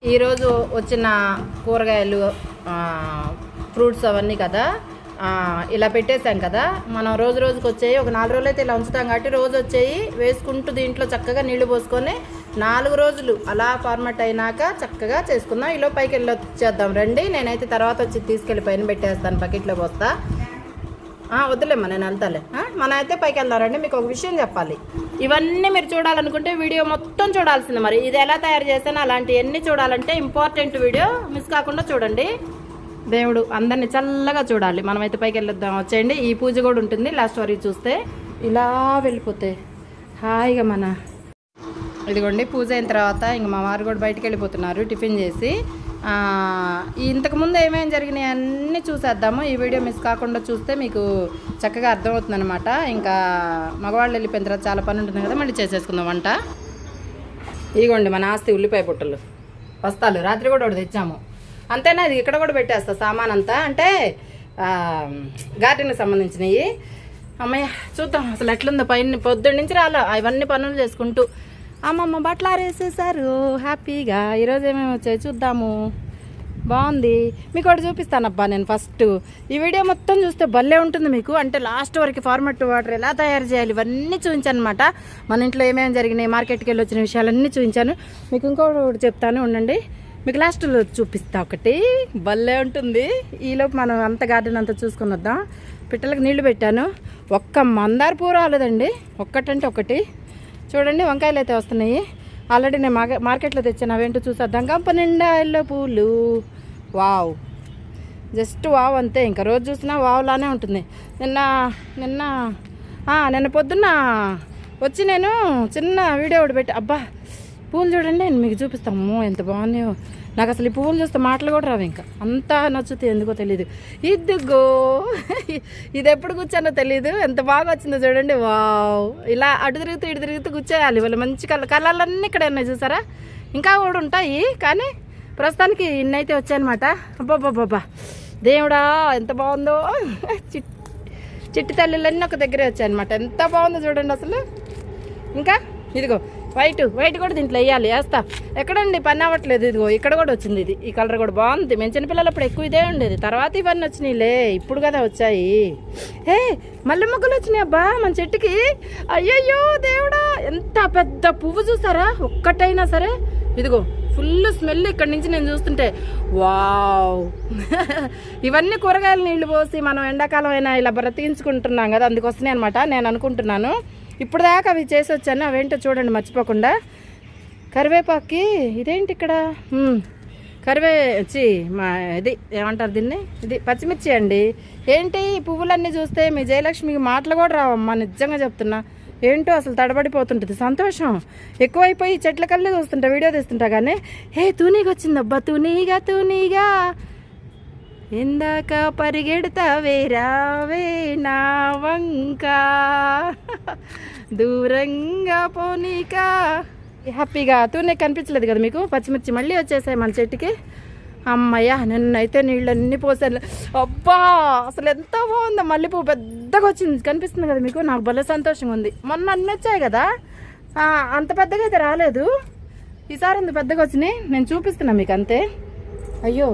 ఈరోజు వచ్చిన కూరగాయలు ఫ్రూట్స్ అవన్నీ కదా ఇలా పెట్టేశాం కదా. మనం రోజు రోజుకి వచ్చాయి ఒక 4 రోజులు అయితే ఇలా ఉంచుతాం కాబట్టి రోజు వచ్చాయి వేసుకుంటూ దీంట్లో చక్కగా నీళ్లు పోసుకొని 4 రోజులు అలా ఫార్మాట్ అయినాక చక్కగా చేసుకుందాం. ఈలో పైకి వెళ్ళి వచ్చేద్దాం రండి. నేనైతే తర్వాత వచ్చి తీసుకెళ్ళి పైన పెట్టేస్తాను, బకెట్లో పోస్తా. వద్దులేమ్మా, నేను వెళ్తాలే. మనం అయితే పైకి వెళ్దారండి. మీకు ఒక విషయం చెప్పాలి. ఇవన్నీ మీరు చూడాలనుకుంటే వీడియో మొత్తం చూడాల్సింది. మరి ఇది ఎలా తయారు చేస్తానో అలాంటివన్నీ చూడాలంటే ఇంపార్టెంట్ వీడియో మిస్ కాకుండా చూడండి. దేవుడు అందరినీ చల్లగా చూడాలి. మనమైతే పైకి వెళ్ళొద్దాం, వచ్చేయండి. ఈ పూజ కూడా ఉంటుంది లాస్ట్ వరకు చూస్తే. ఇలా వెళ్ళిపోతే హాయిగా మన ఇదిగోండి పూజ అయిన తర్వాత ఇంక మా వారు కూడా బయటికి వెళ్ళిపోతున్నారు టిఫిన్ చేసి. ఇంతకుముందు ఏమేమి జరిగినాయి అన్నీ చూసేద్దాము. ఈ వీడియో మిస్ కాకుండా చూస్తే మీకు చక్కగా అర్థమవుతుంది అనమాట. ఇంకా మగవాళ్ళు వెళ్ళిపోయిన తర్వాత చాలా పని ఉంటుంది కదా, మళ్ళీ చేసేసుకుందాం వంట. ఇదిగోండి మన ఆస్తి ఉల్లిపాయ పుట్టలు బస్తాలు రాత్రి కూడా ఒకటి తెచ్చాము. అంతేనా, ఇది ఇక్కడ కూడా పెట్టేస్తా సామాన్ అంతా. అంటే గార్డెన్కి సంబంధించినవి. అమ్మయ్య చూద్దాం అసలు ఎట్లుందో. పైన పొద్దున్న నుంచి రాలా అవన్నీ పనులు చేసుకుంటూ. అమ్మమ్మ బట్టలు ఆరేసేసారు హ్యాపీగా. ఈరోజు ఏమేమి వచ్చాయి చూద్దాము. బాగుంది, మీకు ఒకటి చూపిస్తానబ్బా. నేను ఫస్ట్ ఈ వీడియో మొత్తం చూస్తే భలే ఉంటుంది మీకు. అంటే లాస్ట్ వరకు ఫార్మట్ వాటర్ ఎలా తయారు చేయాలి ఇవన్నీ చూపించాను అనమాట. మన ఇంట్లో ఏమేమి జరిగినాయి, మార్కెట్కి వెళ్ళి వచ్చిన విషయాలన్నీ చూపించాను. మీకు ఇంకొకటి చెప్తాను ఉండండి, మీకు లాస్ట్లో చూపిస్తా. ఒకటి భలే ఉంటుంది. ఈలోపు మనం అంత గార్డెన్ అంతా చూసుకుని వద్దాం. పిట్టలకు నీళ్లు పెట్టాను. ఒక్క మందార పువ్వు రాలేదండి, ఒక్కటంటే ఒకటి. చూడండి వంకాయలు అయితే వస్తున్నాయి. ఆల్రెడీ నేను మార్కెట్లో తెచ్చాను. అవేంటో చూసేద్దాం. గంప నిండా ఎల్లో పూలు. వావ్, జస్ట్ వావ్ అంతే. ఇంకా రోజు చూసినా వావ్లానే ఉంటుంది. నిన్న పొద్దున్న వచ్చి నేను చిన్న వీడియో ఒకటి పెట్టి, అబ్బా పూలు చూడండి నేను మీకు చూపిస్తాము ఎంత బాగున్నాయో. నాకు అసలు ఈ పువ్వులు చూస్తే మాటలు కూడా రావు. ఇంకా అంతా నచ్చుతాయి, ఎందుకో తెలీదు. ఇదిగో ఇది ఎప్పుడు కూర్చానో తెలీదు, ఎంత బాగా వచ్చిందో చూడండి. వావ్, ఇలా అటు తిరుగుతూ ఇటు తిరుగుతూ కూర్చోయాలి. వాళ్ళు మంచి కలర్లన్నీ ఇక్కడ ఉన్నాయి చూసారా. ఇంకా కూడా ఉంటాయి కానీ ప్రస్తుతానికి ఇన్నైతే వచ్చాయన్నమాట. అబ్బాబ్బాబ్బా దేవుడా ఎంత బాగుందో. చిట్టి తల్లులన్నీ ఒక దగ్గరే వచ్చాయన్నమాట. ఎంత బాగుందో చూడండి అసలు. ఇంకా ఇదిగో వైట్ కూడా దీంట్లో వేస్తా. ఎక్కడండి పని అవ్వట్లేదు. ఇదిగో ఇక్కడ కూడా వచ్చింది. ఇది ఈ కలర్ కూడా బాగుంది. మేము చిన్నపిల్లలప్పుడు ఎక్కువ ఇదే ఉండేది, తర్వాత ఇవన్నీ వచ్చినాయిలే, ఇప్పుడు కదా వచ్చాయి. మల్లె మొగ్గలు వచ్చినాయి అబ్బా మన చెట్టుకి. అయ్యయ్యో దేవుడా, ఎంత పెద్ద పువ్వు చూసారా ఒక్కటైనా సరే. ఇదిగో ఫుల్ స్మెల్ ఇక్కడ నుంచి నేను చూస్తుంటే. వావ్ ఇవన్నీ కూరగాయలు నీళ్లు పోసి మనం ఎండాకాలం అయినా ఇలా బ్రతికించుకుంటున్నాం కదా, అందుకొస్తున్నాయి అనమాట. నేను అనుకుంటున్నాను ఇప్పుడు దాకా అవి చేసి వచ్చాను. అవేంటో చూడండి మర్చిపోకుండా. కరివేపాకి ఇదేంటి ఇక్కడ ఇది ఏమంటారు దీన్ని, ఇది పచ్చిమిర్చి అండి. ఏంటి ఈ పువ్వులన్నీ చూస్తే మీ జయలక్ష్మికి మాటలు కూడా రావమ్మా, నిజంగా చెప్తున్నా. ఏంటో అసలు తడబడిపోతుంటుంది సంతోషం. ఎక్కువైపోయి చెట్ల కల్లా చూస్తుంటా, వీడియో తీస్తుంటా. కానీ తూనీగా వచ్చిందబ్బా, తూనీగా ఇందాక పరిగెడతావే రావే నా వంక దూరంగా పోనీక. హ్యాపీగా తూనే కనిపించలేదు కదా మీకు. పచ్చిమిర్చి మళ్ళీ వచ్చేసాయి మన చెట్టుకి. అమ్మయ్య, నిన్నైతే నీళ్ళన్నీ పోసాను. అబ్బా అసలు ఎంత బాగుందో. మల్లెపువ్వు పెద్దగా వచ్చింది, కనిపిస్తుంది కదా మీకు. నాకు భలే సంతోషంగా ఉంది. మొన్న అన్నీ వచ్చాయి కదా, అంత పెద్దగా అయితే రాలేదు. ఈసారి అంత పెద్దగా వచ్చినాయి. నేను చూపిస్తున్నా మీకు అంతే. అయ్యో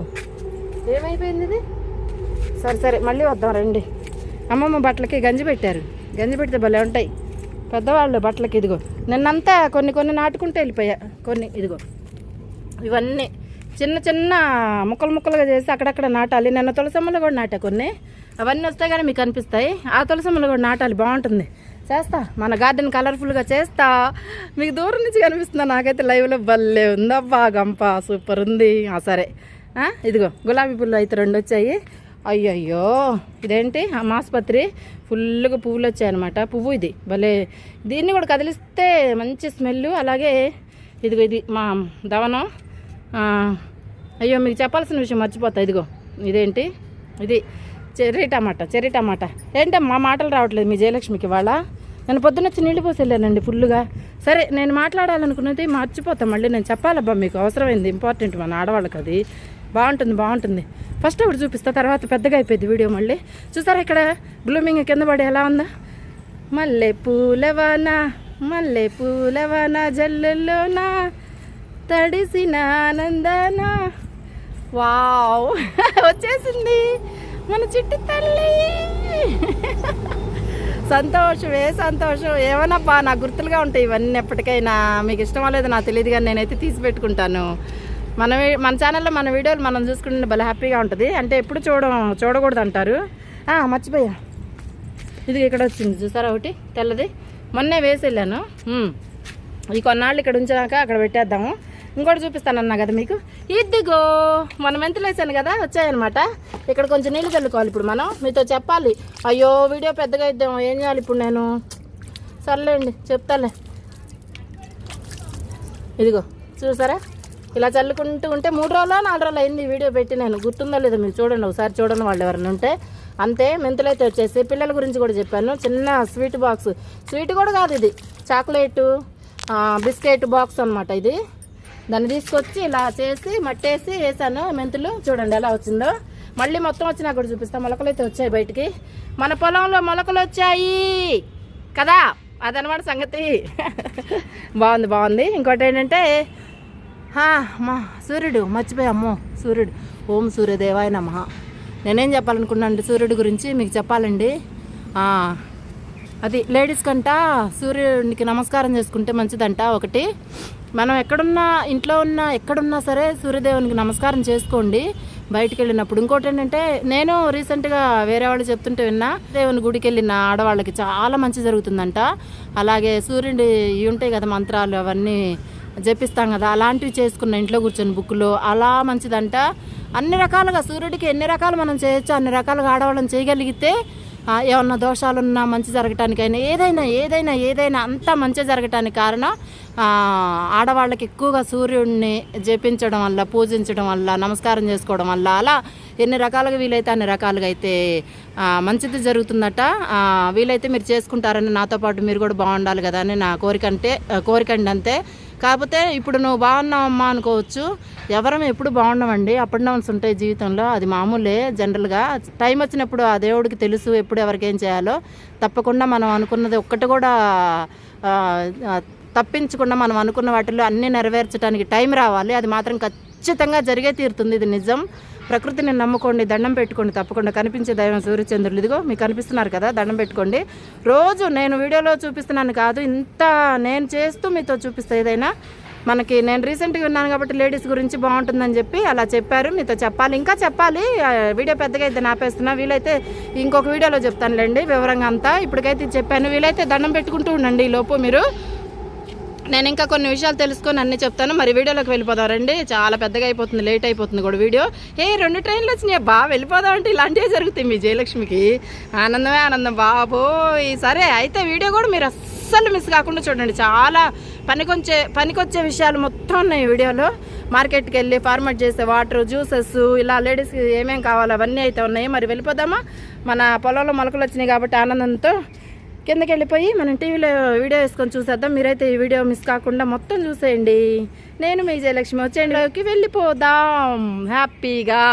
ఏమైపోయింది ఇది. సరే మళ్ళీ వద్దాం రండి. అమ్మమ్మ బట్టలకి గంజి పెట్టారు. గంజి పెడితే భలే ఉంటాయి పెద్దవాళ్ళు బట్టలకి. ఇదిగో నిన్నంతా కొన్ని నాటుకుంటూ వెళ్ళిపోయా. కొన్ని ఇదిగో ఇవన్నీ చిన్న ముక్కలుగా చేసి అక్కడక్కడ నాటాలి. నిన్న తులసమ్మలు కూడా నాటా కొన్ని. అవన్నీ వస్తాయి కానీ మీకు కనిపిస్తాయి. ఆ తులసమ్మలు కూడా నాటాలి, బాగుంటుంది. చేస్తా, మన గార్డెన్ కలర్ఫుల్గా చేస్తా. మీకు దూరం నుంచి కనిపిస్తుందా? నాకైతే లైవ్లో భలే ఉందబ్బా గంప, సూపర్ ఉంది. సరే ఇదిగో గులాబీ పువ్వులు అయితే 2 వచ్చాయి. అయ్యయ్యో ఇదేంటి మాసుపత్రి, ఫుల్గా పువ్వులు వచ్చాయన్నమాట. పువ్వు ఇది భలే, దీన్ని కూడా కదిలిస్తే మంచి స్మెల్. అలాగే ఇదిగో ఇది మా దవనం. అయ్యో మీకు చెప్పాల్సిన విషయం మర్చిపోతా. ఇదిగో ఇదేంటి, ఇది చెర్రీ టమాటా. ఏంటమ్మా మాటలు రావట్లేదు మీ జయలక్ష్మికి. వాళ్ళ నేను పొద్దునొచ్చి నీళ్ళు పోసి వెళ్ళానండి ఫుల్గా. సరే నేను మాట్లాడాలనుకున్నది మర్చిపోతాను. మళ్ళీ నేను చెప్పాలబ్బా మీకు, అవసరమైంది, ఇంపార్టెంట్ మన ఆడవాళ్ళకి. అది బాగుంటుంది. ఫస్ట్ ఒకటి చూపిస్తా, తర్వాత పెద్దగా అయిపోయింది వీడియో. మళ్ళీ చూసారా ఇక్కడ బ్లూమింగ్ కింద పడి ఎలా ఉందా. మల్లె పూలవాన జల్లెల్లోనా తడిసిన ఆనందన. వావ్ వచ్చేసింది మన చిట్టి తల్లి. సంతోషమే సంతోషం. ఏమన్నబ్బా నాకు గుర్తులుగా ఉంటాయి ఇవన్నీ ఎప్పటికైనా. మీకు ఇష్టమో లేదో నాకు తెలియదు కానీ నేనైతే తీసి పెట్టుకుంటాను. మన ఛానల్లో మన వీడియోలు మనం చూసుకుంటే భలే హ్యాపీగా ఉంటుంది. అంటే ఎప్పుడు చూడకూడదు అంటారు. మర్చిపోయా, ఇది ఇక్కడ వచ్చింది చూసారా ఒకటి తెల్లది, మొన్నే వేసి వెళ్ళాను. ఈ కొన్నాళ్ళు ఇక్కడ ఉంచాక అక్కడ పెట్టేద్దాము. ఇంకోటి చూపిస్తానన్నా కదా మీకు, ఇదిగో మనం మెంతులు వేసాను కదా వచ్చాయన్నమాట. ఇక్కడ కొంచెం నీళ్ళు చల్లుకోవాలి ఇప్పుడు మనం. మీతో చెప్పాలి. అయ్యో వీడియో పెద్దగా ఇద్దాము, ఏం చేయాలి ఇప్పుడు నేను? సర్లేండి చెప్తాలే. ఇదిగో చూసారా, ఇలా చల్లుకుంటూ ఉంటే 3 రోజులు 4 రోజులు అయింది వీడియో పెట్టి. నేను గుర్తుందో లేదో మీరు చూడండి ఒకసారి, చూడండి వాళ్ళు ఎవరైనా ఉంటే. అంతే, మెంతులు అయితే వచ్చేసి. పిల్లల గురించి కూడా చెప్పాను. చిన్న స్వీట్ బాక్స్, స్వీట్ కూడా కాదు ఇది, చాక్లెట్ బిస్కెట్ బాక్స్ అనమాట ఇది. దాన్ని తీసుకొచ్చి ఇలా చేసి మట్టేసి వేసాను మెంతులు. చూడండి ఎలా వచ్చిందో. మళ్ళీ మొత్తం వచ్చి నాకు కూడా చూపిస్తాను. మొలకలు అయితే వచ్చాయి బయటికి. మన పొలంలో మొలకలు వచ్చాయి కదా, అదనమాట సంగతి. బాగుంది. ఇంకోటి ఏంటంటే మా సూర్యుడు మర్చిపోయాము. సూర్యుడు, ఓం సూర్యదేవాయ నమః. నేనేం చెప్పాలనుకున్నాను సూర్యుడి గురించి మీకు చెప్పాలండి. అది లేడీస్ కంట సూర్యుడికి నమస్కారం చేసుకుంటే మంచిదంట. ఒకటి, మనం ఎక్కడున్నా, ఇంట్లో ఉన్నా, ఎక్కడున్నా సరే సూర్యదేవునికి నమస్కారం చేసుకోండి బయటికి వెళ్ళినప్పుడు. ఇంకోటి ఏంటంటే, నేను రీసెంట్గా వేరే వాళ్ళు చెప్తుంటే విన్నా, దేవుని గుడికి వెళ్ళిన ఆడవాళ్ళకి చాలా మంచి జరుగుతుందంట. అలాగే సూర్యుడి ఇవి ఉంటాయి కదా మంత్రాలు, అవన్నీ జపిస్తాం కదా, అలాంటివి చేసుకున్న ఇంట్లో కూర్చొని బుక్లో, అలా మంచిదంట. అన్ని రకాలుగా సూర్యుడికి ఎన్ని రకాలు మనం చేయొచ్చు, అన్ని రకాలుగా ఆడవాళ్ళని చేయగలిగితే ఏమన్నా దోషాలున్నా మంచి జరగటానికైనా, ఏదైనా అంతా మంచి జరగటానికి కారణం ఆడవాళ్ళకి ఎక్కువగా సూర్యుడిని జపించడం వల్ల, పూజించడం వల్ల, నమస్కారం చేసుకోవడం వల్ల, అలా ఎన్ని రకాలుగా వీలైతే అన్ని రకాలుగా అయితే మంచిది జరుగుతుందట. వీలైతే మీరు చేసుకుంటారని, నాతో పాటు మీరు కూడా బాగుండాలి కదా అని నా కోరికండి అంతే. కాకపోతే ఇప్పుడు నువ్వు బాగున్నావమ్మా అనుకోవచ్చు, ఎవరం ఎప్పుడు బాగున్నామండి. అప్ అండ్ డౌన్స్ ఉంటాయి జీవితంలో, అది మామూలే. జనరల్గా టైం వచ్చినప్పుడు ఆ దేవుడికి తెలుసు ఎప్పుడు ఎవరికేం చేయాలో. తప్పకుండా మనం అనుకున్నది ఒక్కటి కూడా తప్పించకుండా మనం అనుకున్న వాటిల్లో అన్నీ నెరవేర్చడానికి టైం రావాలి. అది మాత్రం ఖచ్చితంగా జరిగే తీరుతుంది, ఇది నిజం. ప్రకృతిని నమ్ముకోండి, దండం పెట్టుకోండి. తప్పకుండా కనిపించే దైవం సూర్యచంద్రులు. ఇదిగో మీకు కనిపిస్తున్నారు కదా, దండం పెట్టుకోండి. రోజు నేను వీడియోలో చూపిస్తున్నాను కాదు, ఇంత నేను చేస్తూ మీతో చూపిస్తా. ఏదైనా మనకి, నేను రీసెంట్గా ఉన్నాను కాబట్టి లేడీస్ గురించి బాగుంటుందని చెప్పి అలా చెప్పారు. మీతో చెప్పాలి, ఇంకా చెప్పాలి. వీడియో పెద్దగా అయితే నాపేస్తున్నా. వీలైతే ఇంకొక వీడియోలో చెప్తానులేండి వివరంగా అంతా. ఇప్పటికైతే చెప్పాను. వీలైతే దండం పెట్టుకుంటూ ఉండండి ఈ లోపు మీరు. నేను ఇంకా కొన్ని విషయాలు తెలుసుకొని అన్నీ చెప్తాను. మరి వీడియోలోకి వెళ్ళిపోదాం రండి. చాలా పెద్దగా అయిపోతుంది, లేట్ అయిపోతుంది కూడా వీడియో. 2 ట్రైన్లు వచ్చినాయి వెళ్ళిపోదాం అంటే ఇలాంటివే జరుగుతాయి మీ జయలక్ష్మికి. ఆనందమే ఆనందం బాబోయ్. సరే అయితే వీడియో కూడా మీరు అస్సలు మిస్ కాకుండా చూడండి. చాలా పనికొచ్చే విషయాలు మొత్తం ఉన్నాయి వీడియోలో. మార్కెట్కి వెళ్ళి ఫార్మేట్ చేసే వాటర్, జ్యూసెస్, ఇలా లేడీస్కి ఏమేమి కావాలో అవన్నీ అయితే ఉన్నాయి. మరి వెళ్ళిపోదామా? మన పొలంలో మొలకలు వచ్చినాయి కాబట్టి ఆనందంతో కిందకి వెళ్ళిపోయి మనం టీవీలో వీడియో వేసుకొని చూసేద్దాం. మీరైతే ఈ వీడియో మిస్ కాకుండా మొత్తం చూసేయండి. నేను మీ జయలక్ష్మి, వచ్చేయండిలోకి వెళ్ళిపోదాం. హ్యాపీగా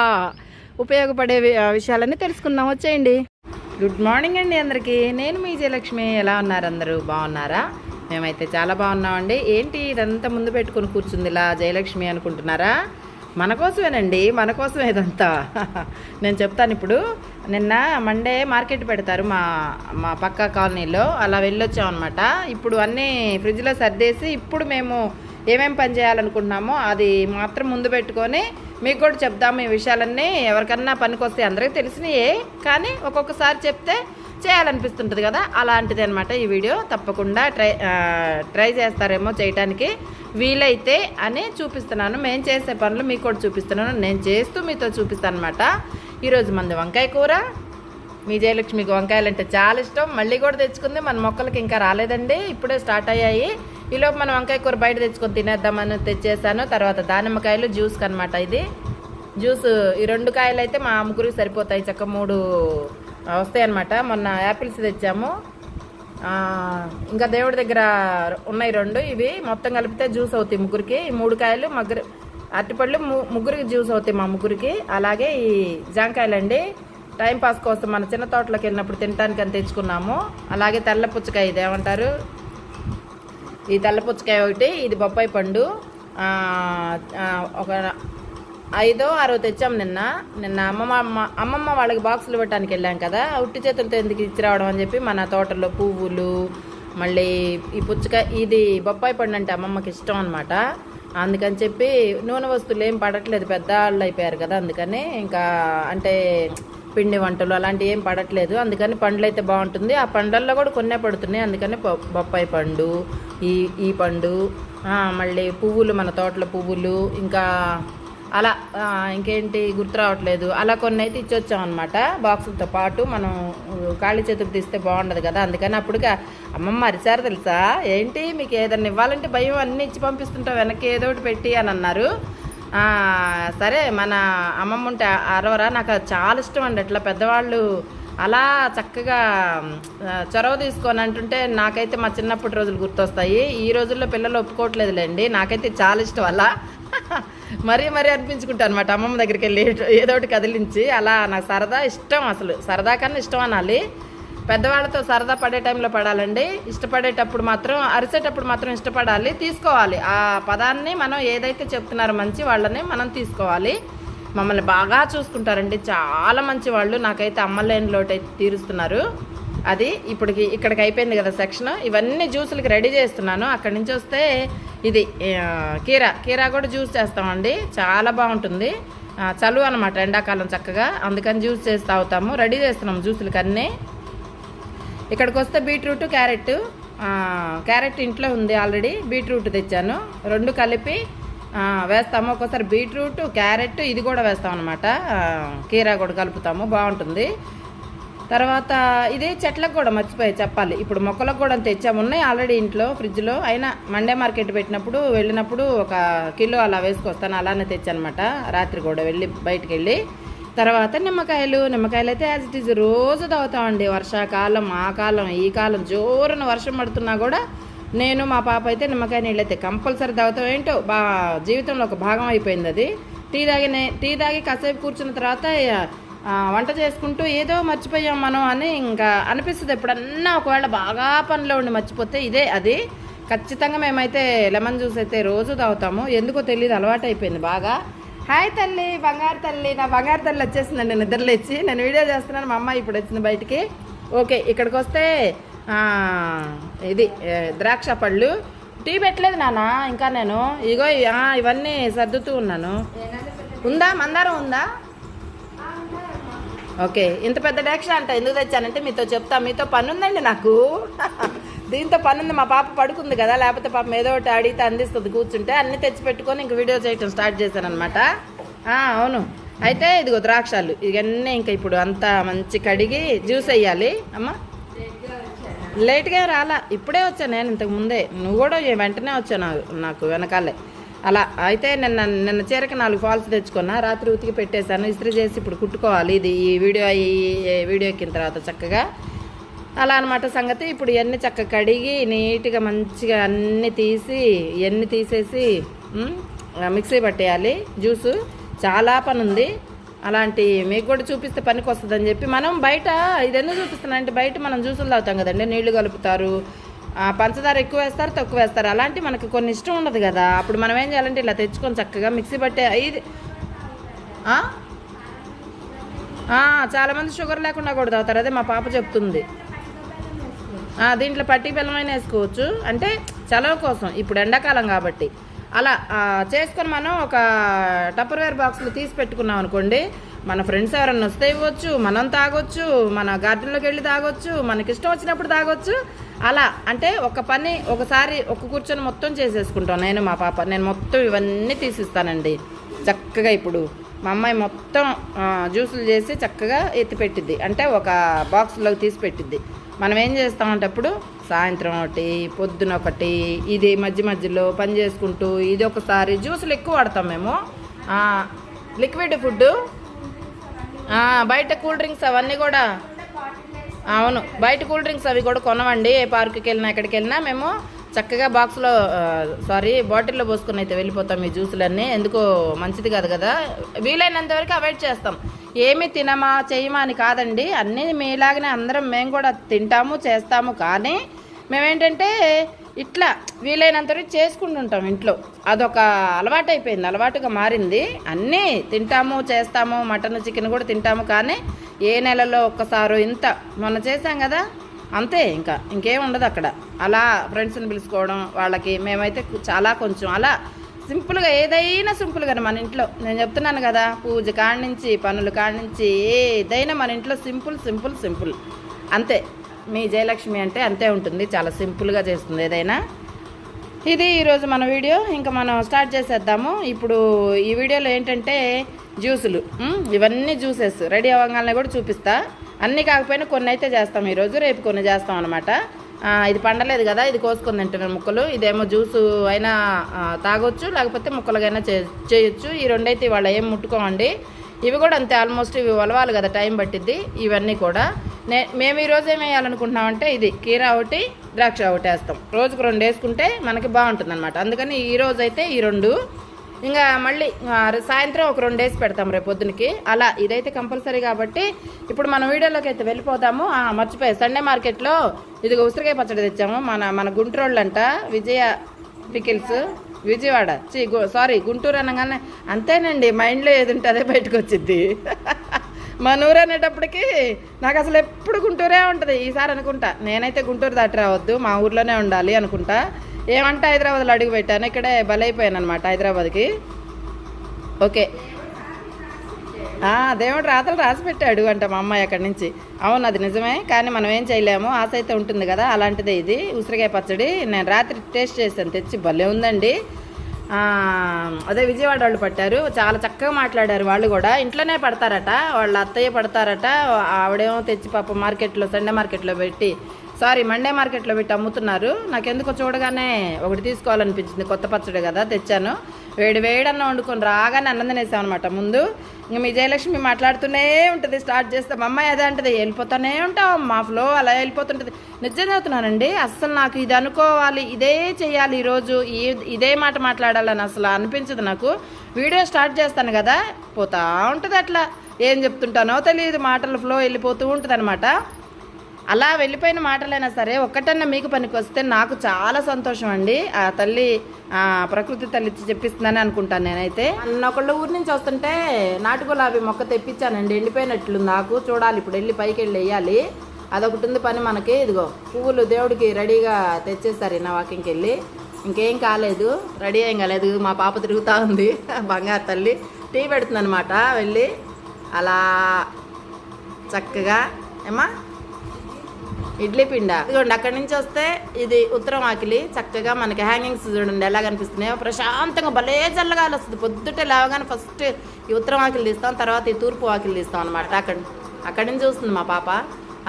ఉపయోగపడే విషయాలన్నీ తెలుసుకుందాం, వచ్చేయండి. గుడ్ మార్నింగ్ అండి అందరికీ. నేను మీ జయలక్ష్మి. ఎలా ఉన్నారు అందరూ? బాగున్నారా? మేమైతే చాలా బాగున్నామండి. ఏంటి ఇదంతా ముందు పెట్టుకుని కూర్చుంది ఇలా జయలక్ష్మి అనుకుంటున్నారా? మన కోసమేనండి, మన కోసమే ఇదంతా. నేను చెప్తాను ఇప్పుడు. నిన్న మండే మార్కెట్ పెడతారు మా పక్క కాలనీలో, అలా వెళ్ళొచ్చామన్నమాట. ఇప్పుడు అన్నీ ఫ్రిడ్జ్లో సర్దేసి ఇప్పుడు మేము ఏమేమి పని చేయాలనుకుంటున్నామో అది మాత్రం ముందు పెట్టుకొని మీకు కూడా చెప్దాము. ఈ విషయాలన్నీ ఎవరికన్నా పనికి వస్తే అందరికీ తెలిసినయే, కానీ ఒక్కొక్కసారి చెప్తే చేయాలనిపిస్తుంటుంది కదా, అలాంటిది అనమాట ఈ వీడియో. తప్పకుండా ట్రై చేస్తారేమో చేయడానికి వీలైతే అని చూపిస్తున్నాను. మేము చేసే పనులు మీకు కూడా చూపిస్తున్నాను, నేను చేస్తూ మీతో చూపిస్తాను అనమాట. ఈరోజు మంది వంకాయ కూర. మీ జయలక్ష్మికి వంకాయలు అంటే చాలా ఇష్టం. మళ్ళీ కూడా తెచ్చుకుంది. మన మొక్కలకి ఇంకా రాలేదండి, ఇప్పుడే స్టార్ట్ అయ్యాయి. ఈలోపు మనం వంకాయ కూర బయట తెచ్చుకొని తినేద్దామని తెచ్చేసాను. తర్వాత దానిమ్మకాయలు జ్యూస్కి అనమాట. ఇది జ్యూస్, ఈ 2 కాయలు అయితే మా ముగ్గురికి సరిపోతాయి. చక్క 3 వస్తాయి అనమాట. మొన్న యాపిల్స్ తెచ్చాము, ఇంకా దేవుడి దగ్గర ఉన్నాయి 2. ఇవి మొత్తం కలిపితే జ్యూస్ అవుతాయి ముగ్గురికి. ఈ 3 కాయలు అరటిపళ్ళు ముగ్గురికి జ్యూస్ అవుతాయి మా ముగ్గురికి. అలాగే ఈ జాంకాయలండి, టైంపాస్ కోసం మన చిన్న తోటలోకి వెళ్ళినప్పుడు తినడానికి అని తెచ్చుకున్నాము. అలాగే తెల్ల పుచ్చకాయ, ఇది ఏమంటారు, ఈ తెల్ల పుచ్చకాయ ఒకటి, ఇది బొప్పాయి పండు. ఒక 5 6 తెచ్చాం నిన్న అమ్మమ్మ వాళ్ళకి బాక్సులు పెట్టడానికి వెళ్ళాం కదా, ఉట్టి చేతులతో ఎందుకు ఇచ్చి రావడం అని చెప్పి మన తోటలో పువ్వులు, మళ్ళీ ఈ పుచ్చకాయ, ఇది బొప్పాయి పండు అంటే అమ్మమ్మకి ఇష్టం అనమాట. అందుకని చెప్పి నూనె వస్తువులు ఏం పడట్లేదు, పెద్దవాళ్ళు అయిపోయారు కదా, అందుకని ఇంకా అంటే పిండి వంటలు అలాంటివి ఏం పడట్లేదు. అందుకని పండ్లు అయితే బాగుంటుంది. ఆ పండ్లల్లో కూడా కొన్నే పడుతున్నాయి. అందుకని బొప్పాయి పండు, ఈ పండు, మళ్ళీ పువ్వులు, మన తోటల పువ్వులు, ఇంకా అలా ఇంకేంటి గుర్తు రావట్లేదు, అలా కొన్ని అయితే ఇచ్చొచ్చాం అనమాట బాక్సులతో పాటు. మనం ఖాళీ చేతులు తీస్తే బాగుండదు కదా, అందుకని అప్పటికి అమ్మమ్మ అరిచారు తెలుసా, ఏంటి మీకు ఏదైనా ఇవ్వాలంటే భయం, అన్నీ ఇచ్చి పంపిస్తుంటావు, వెనక్కి ఏదో ఒకటి పెట్టి అని అన్నారు. సరే మన అమ్మమ్మ ఉంటే అరవరా, నాకు చాలా ఇష్టం అండి అట్లా పెద్దవాళ్ళు అలా చక్కగా చొరవ తీసుకొని అంటుంటే నాకైతే మా చిన్నప్పటి రోజులు గుర్తొస్తాయి. ఈ రోజుల్లో పిల్లలు ఒప్పుకోవట్లేదులేండి, నాకైతే చాలా ఇష్టం అలా మరీ అనిపించుకుంటాను అనమాట అమ్మమ్మ దగ్గరికి వెళ్ళి ఏదో ఒకటి కదిలించి. అలా నాకు సరదా ఇష్టం, అసలు సరదా కన్నా ఇష్టం అనాలి. పెద్దవాళ్ళతో సరదా పడే టైంలో పడాలండి, ఇష్టపడేటప్పుడు మాత్రం, అరిసేటప్పుడు మాత్రం ఇష్టపడాలి, తీసుకోవాలి ఆ పదాన్ని. మనం ఏదైతే చెప్తున్నారో మంచి వాళ్ళని మనం తీసుకోవాలి. మమ్మల్ని బాగా చూసుకుంటారండి, చాలా మంచి వాళ్ళు. నాకైతే అమ్మలేని లోటు అయితే తీరుస్తున్నారు. అది ఇక్కడికి అయిపోయింది కదా సెక్షన్. ఇవన్నీ జ్యూసులకి రెడీ చేస్తున్నాను. అక్కడి నుంచి వస్తే ఇది కీరా కూడా జ్యూస్ చేస్తామండి, చాలా బాగుంటుంది. చలువ అనమాట ఎండాకాలం చక్కగా, అందుకని జ్యూస్ చేసి తాగుతాము. రెడీ చేస్తున్నాం జ్యూసులకి అన్నీ. ఇక్కడికి వస్తే బీట్రూట్, క్యారెట్ ఇంట్లో ఉంది ఆల్రెడీ, బీట్రూట్ తెచ్చాను, 2 కలిపి వేస్తాము. ఒక్కోసారి బీట్రూట్, క్యారెట్ ఇది కూడా వేస్తాం అనమాట, కీరా కూడా కలుపుతాము, బాగుంటుంది. తర్వాత ఇది చెట్లకు కూడా మర్చిపోయి చెప్పాలి, ఇప్పుడు మొక్కలకు కూడా తెచ్చాము, ఉన్నాయి ఆల్రెడీ ఇంట్లో ఫ్రిడ్జ్లో. అయినా మండే మార్కెట్ వెళ్ళినప్పుడు 1 కిలో అలా వేసుకొస్తాను, అలానే తెచ్చానమాట రాత్రి కూడా బయటికి వెళ్ళి. తర్వాత నిమ్మకాయలు అయితే యాజ్ ఇట్ ఈజ్ రోజు తాగుతామండి. వర్షాకాలం, ఆ కాలం, ఈ కాలం జోరున వర్షం పడుతున్నా కూడా నేను మా పాప అయితే నిమ్మకాయ నీళ్ళు అయితే కంపల్సరీ తాగుతాం. ఏంటో జీవితంలో ఒక భాగం అయిపోయింది అది. టీ తాగి కాసేపు కూర్చున్న తర్వాత వంట చేసుకుంటూ ఏదో మర్చిపోయాం మనం అని ఇంకా అనిపిస్తుంది. ఎప్పుడన్నా ఒకవేళ బాగా పనిలో ఉండి మర్చిపోతే ఇదే అది. ఖచ్చితంగా మేమైతే లెమన్ జ్యూస్ అయితే రోజు తాగుతాము, ఎందుకో తెలియదు, అలవాటు అయిపోయింది బాగా. హాయ్ తల్లి, బంగారు తల్లి, నా బంగారు తల్లి వచ్చేసిందండి నిద్రలేచి. నేను వీడియో చేస్తున్నాను, మా అమ్మ ఇప్పుడు వచ్చింది బయటికి. ఓకే, ఇక్కడికి వస్తే ఇది ద్రాక్ష పళ్ళు. టీ పెట్టలేదు నాన్న ఇంకా, నేను ఇగో ఇవన్నీ సర్దుతూ ఉన్నాను. ఉందా మందారం ఉందా? ఓకే, ఇంత పెద్ద ద్రాక్ష అంట ఎందుకు తెచ్చానంటే మీతో చెప్తా, మీతో పని ఉందండి నాకు దీంతో పని ఉంది. మా పాప పడుకుంది కదా, లేకపోతే పాపం ఏదో ఒకటి అడిగితే అందిస్తుంది కూర్చుంటే. అన్నీ తెచ్చి పెట్టుకొని ఇంక వీడియో చేయటం స్టార్ట్ చేశాను అనమాట. అవును, అయితే ఇదిగో ద్రాక్షాలు ఇవన్నీ ఇంకా ఇప్పుడు అంతా మంచి కడిగి జ్యూస్ వేయాలి. అమ్మ లేట్గా రాలా, ఇప్పుడే వచ్చాను నేను, ఇంతకు ముందే. నువ్వు కూడా వెంటనే వచ్చాను నాకు వెనకాలే. అలా అయితే నిన్న చీరకి 4 ఫాల్స్ తెచ్చుకున్నా, రాత్రి ఉతికి పెట్టేశాను, ఇస్త్రీ చేసి ఇప్పుడు కుట్టుకోవాలి. ఇది ఈ వీడియో ఎక్కిన తర్వాత చక్కగా అలా అనమాట సంగతి. ఇప్పుడు ఇవన్నీ చక్కగా కడిగి నీట్గా మంచిగా అన్నీ తీసేసి మిక్సీ పట్టేయాలి. జ్యూసు చాలా పని ఉంది, అలాంటి మీకు కూడా చూపిస్తే పనికి వస్తుందని చెప్పి. మనం బయట ఇది ఎందుకు చూపిస్తున్నానంటే, బయట మనం జ్యూసులు తాగుతాం కదండి, నీళ్లు కలుపుతారు, పంచదార ఎక్కువ వేస్తారు, తక్కువ వేస్తారు, అలాంటి మనకి కొన్ని ఇష్టం ఉండదు కదా. అప్పుడు మనం ఏం చేయాలంటే ఇలా తెచ్చుకొని చక్కగా మిక్సీ పట్టే. ఇది చాలామంది షుగర్ లేకుండా కూడా తాగుతారు, అదే మా పాప చెప్తుంది. దీంట్లో పట్టి బెల్లమైన వేసుకోవచ్చు, అంటే చలవ కోసం, ఇప్పుడు ఎండాకాలం కాబట్టి. అలా చేసుకొని మనం ఒక టప్పర్వేర్ బాక్స్లో తీసి పెట్టుకున్నాం అనుకోండి, మన ఫ్రెండ్స్ ఎవరన్నా వస్తే ఇవ్వచ్చు, మనం తాగొచ్చు, మన గార్డెన్లోకి వెళ్ళి తాగొచ్చు, మనకి ఇష్టం వచ్చినప్పుడు తాగొచ్చు. అలా అంటే ఒకసారి కూర్చొని మొత్తం చేసేసుకుంటాం నేను మా పాప. నేను మొత్తం ఇవన్నీ తీసిస్తానండి చక్కగా. ఇప్పుడు మా అమ్మాయి మొత్తం జ్యూసులు చేసి చక్కగా ఎత్తిపెట్టిద్ది, అంటే ఒక బాక్స్లోకి తీసి పెట్టిద్ది. మనం ఏం చేస్తామంటే అప్పుడు సాయంత్రం ఒకటి, పొద్దున ఒకటి, ఇది మధ్యలో పని చేసుకుంటూ ఇది ఒకసారి. జ్యూసులు ఎక్కువ వాడతాం మేము, లిక్విడ్ ఫుడ్. బయట కూల్ డ్రింక్స్ అవన్నీ కూడా, అవును, బయట కూల్ డ్రింక్స్ అవి కూడా కొనవండి. ఏ పార్కుకి వెళ్ళినా ఎక్కడికి వెళ్ళినా మేము చక్కగా బాటిల్లో పోసుకొని అయితే వెళ్ళిపోతాం ఈ జ్యూసులన్నీ. ఎందుకో మంచిది కాదు కదా, వీలైనంత వరకు అవాయిడ్ చేస్తాం. ఏమి తినమా చేయమా అని కాదండి, అన్నీ మీలాగనే మేము కూడా తింటాము చేస్తాము. కానీ మేమేంటంటే ఇట్లా వీలైనంత వరకు చేసుకుంటుంటాం ఇంట్లో. అదొక అలవాటు అయిపోయింది, అలవాటుగా మారింది. అన్నీ తింటాము, చేస్తాము, మటన్ చికెన్ కూడా తింటాము. కానీ ఏ నెలలో ఒక్కసారో ఇంత మొన్న చేసాం కదా, అంతే. ఇంకేం ఉండదు అక్కడ. అలా ఫ్రెండ్స్ని పిలుచుకోవడం వాళ్ళకి. మేమైతే చాలా కొంచెం అలా సింపుల్గా, ఏదైనా సింపుల్గా మన ఇంట్లో. నేను చెప్తున్నాను కదా, పూజ కాడ్నుంచి పనులు కాడ్నుంచి ఏదైనా మన ఇంట్లో సింపుల్ సింపుల్ సింపుల్ అంతే. మీ జయలక్ష్మి అంటే అంతే ఉంటుంది, చాలా సింపుల్గా చేస్తుంది ఏదైనా. ఇది ఈరోజు మన వీడియో. ఇంకా మనం స్టార్ట్ చేసేద్దాము. ఇప్పుడు ఈ వీడియోలో ఏంటంటే జ్యూసులు, ఇవన్నీ జ్యూసెస్ రెడీ అవ్వగానే కూడా చూపిస్తా. అన్నీ కాకపోయినా కొన్ని అయితే చేస్తాం ఈరోజు, రేపు కొన్ని చేస్తాం అనమాట. ఇది పండలేదు కదా, ఇది కోసుకొని తింటున్నాను ముక్కలు. ఇదేమో జ్యూసు అయినా తాగొచ్చు, లేకపోతే ముక్కలుగైనా చేయొచ్చు. ఈ రెండైతే ఇవాళ ఏం ముట్టుకోమండి. ఇవి కూడా అంతే, ఆల్మోస్ట్ ఇవి వలవాలి కదా, టైం పట్టిద్ది. ఇవన్నీ కూడా మేము ఈరోజు ఏం వేయాలనుకుంటున్నామంటే ఇది కీరా ఒకటి, ద్రాక్ష ఒకటి వేస్తాం. రోజుకు 2 వేసుకుంటే మనకి బాగుంటుంది అనమాట. అందుకని ఈరోజు అయితే ఈ 2, ఇంకా మళ్ళీ సాయంత్రం ఒక 2 వేసి పెడతాం రేపు పొద్దునకి. అలా ఇదైతే కంపల్సరీ కాబట్టి ఇప్పుడు మన వీడియోలోకి అయితే వెళ్ళిపోతాము. మర్చిపోయి సండే మార్కెట్లో ఇదిగో ఉసిరికాయ పచ్చడి తెచ్చాము. మన గుంటూరులంట, విజయ పికిల్స్, విజయవాడ సారీ గుంటూరు అనగానే అంతేనండి, మైండ్లో ఏది ఉంటే అదే బయటకు వచ్చింది. మన ఊరు అనేటప్పటికి నాకు అసలు ఎప్పుడు గుంటూరే ఉంటుంది. ఈసారి అనుకుంటా నేనైతే గుంటూరు దాటి రావద్దు, మా ఊర్లోనే ఉండాలి అనుకుంటా. ఏమంటే హైదరాబాద్లో అడుగు పెట్టాను, ఇక్కడే బలైపోయాను అనమాట హైదరాబాద్కి. ఓకే, దేవుడు రాతలు రాసి పెట్టాడు అంట మా అమ్మాయి అక్కడి నుంచి. అవును, అది నిజమే. కానీ మనం ఏం చేయలేము, ఆశ అయితే ఉంటుంది కదా. అలాంటిదే ఇది ఉసిరికాయ పచ్చడి. నేను రాత్రి టేస్ట్ చేశాను, తెచ్చి భలే ఉందండి. అదే విజయవాడ వాళ్ళు పట్టారు, చాలా చక్కగా మాట్లాడారు. వాళ్ళు కూడా ఇంట్లోనే పడతారట, వాళ్ళ అత్తయ్య పడతారట. ఆవిడేమో తెచ్చి పాప మార్కెట్లో, సండే మార్కెట్లో పెట్టి, సారీ మండే మార్కెట్లో పెట్టి అమ్ముతున్నారు. నాకెందుకో చూడగానే ఒకటి తీసుకోవాలనిపించింది, కొత్త పచ్చడి కదా, తెచ్చాను. వేడన్న వండుకొని రాగానే అన్నం తినేసాం అనమాట ముందు. ఇంక మీ జయలక్ష్మి మాట్లాడుతూనే ఉంటుంది, స్టార్ట్ చేస్తాం. మా అమ్మాయి అదే అంటది, వెళ్ళిపోతూనే ఉంటాం, మా ఫ్లో అలా వెళ్ళిపోతుంటుంది. నిజం చదువుతున్నానండి, అస్సలు నాకు ఇది అనుకోవాలి, ఇదే చేయాలి ఈరోజు, ఇదే మాట మాట్లాడాలని అసలు అనిపించదు నాకు. వీడియో స్టార్ట్ చేస్తాను కదా, పోతా ఉంటుంది అట్లా. ఏం చెప్తుంటానో తెలియదు, మాటల ఫ్లో వెళ్ళిపోతూ ఉంటుంది అనమాట. అలా వెళ్ళిపోయిన మాటలైనా సరే ఒక్కటన్నా మీకు పనికి వస్తే నాకు చాలా సంతోషం అండి. ఆ తల్లి, ప్రకృతి తల్లి చెప్పిస్తుందని అనుకుంటాను నేనైతే. ఒకళ్ళు ఊరి నుంచి వస్తుంటే నాటు గులాబీ మొక్క తెప్పించానండి, ఎండిపోయినట్లు నాకు. చూడాలి, ఇప్పుడు వెళ్ళి పైకి వెళ్ళి వేయాలి. అదొకటి ఉంది పని మనకి. ఇదిగో పువ్వులు దేవుడికి రెడీగా తెచ్చేస్తారు నా వాకింగ్కి వెళ్ళి. ఇంకేం కాలేదు, రెడీ ఏం కాలేదు. మా పాప తిరుగుతూ ఉంది, బంగారు తల్లి టీ పెడుతుంది అనమాట. వెళ్ళి అలా చక్కగా ఏమా ఇడ్లీ పిండ ఇదిగోండి. అక్కడి నుంచి వస్తే ఇది ఉత్తరం వాకిలి. చక్కగా మనకి హ్యాంగింగ్స్ చూడండి ఎలా కనిపిస్తున్నాయో, ప్రశాంతంగా భలే చల్లగాలి వస్తుంది. పొద్దుటే లేవగానే ఫస్ట్ ఈ ఉత్తరం వాకిలి తీస్తాం, తర్వాత ఈ తూర్పు వాకిలి తీస్తాం అనమాట. అక్కడి నుంచి చూస్తుంది మా పాప.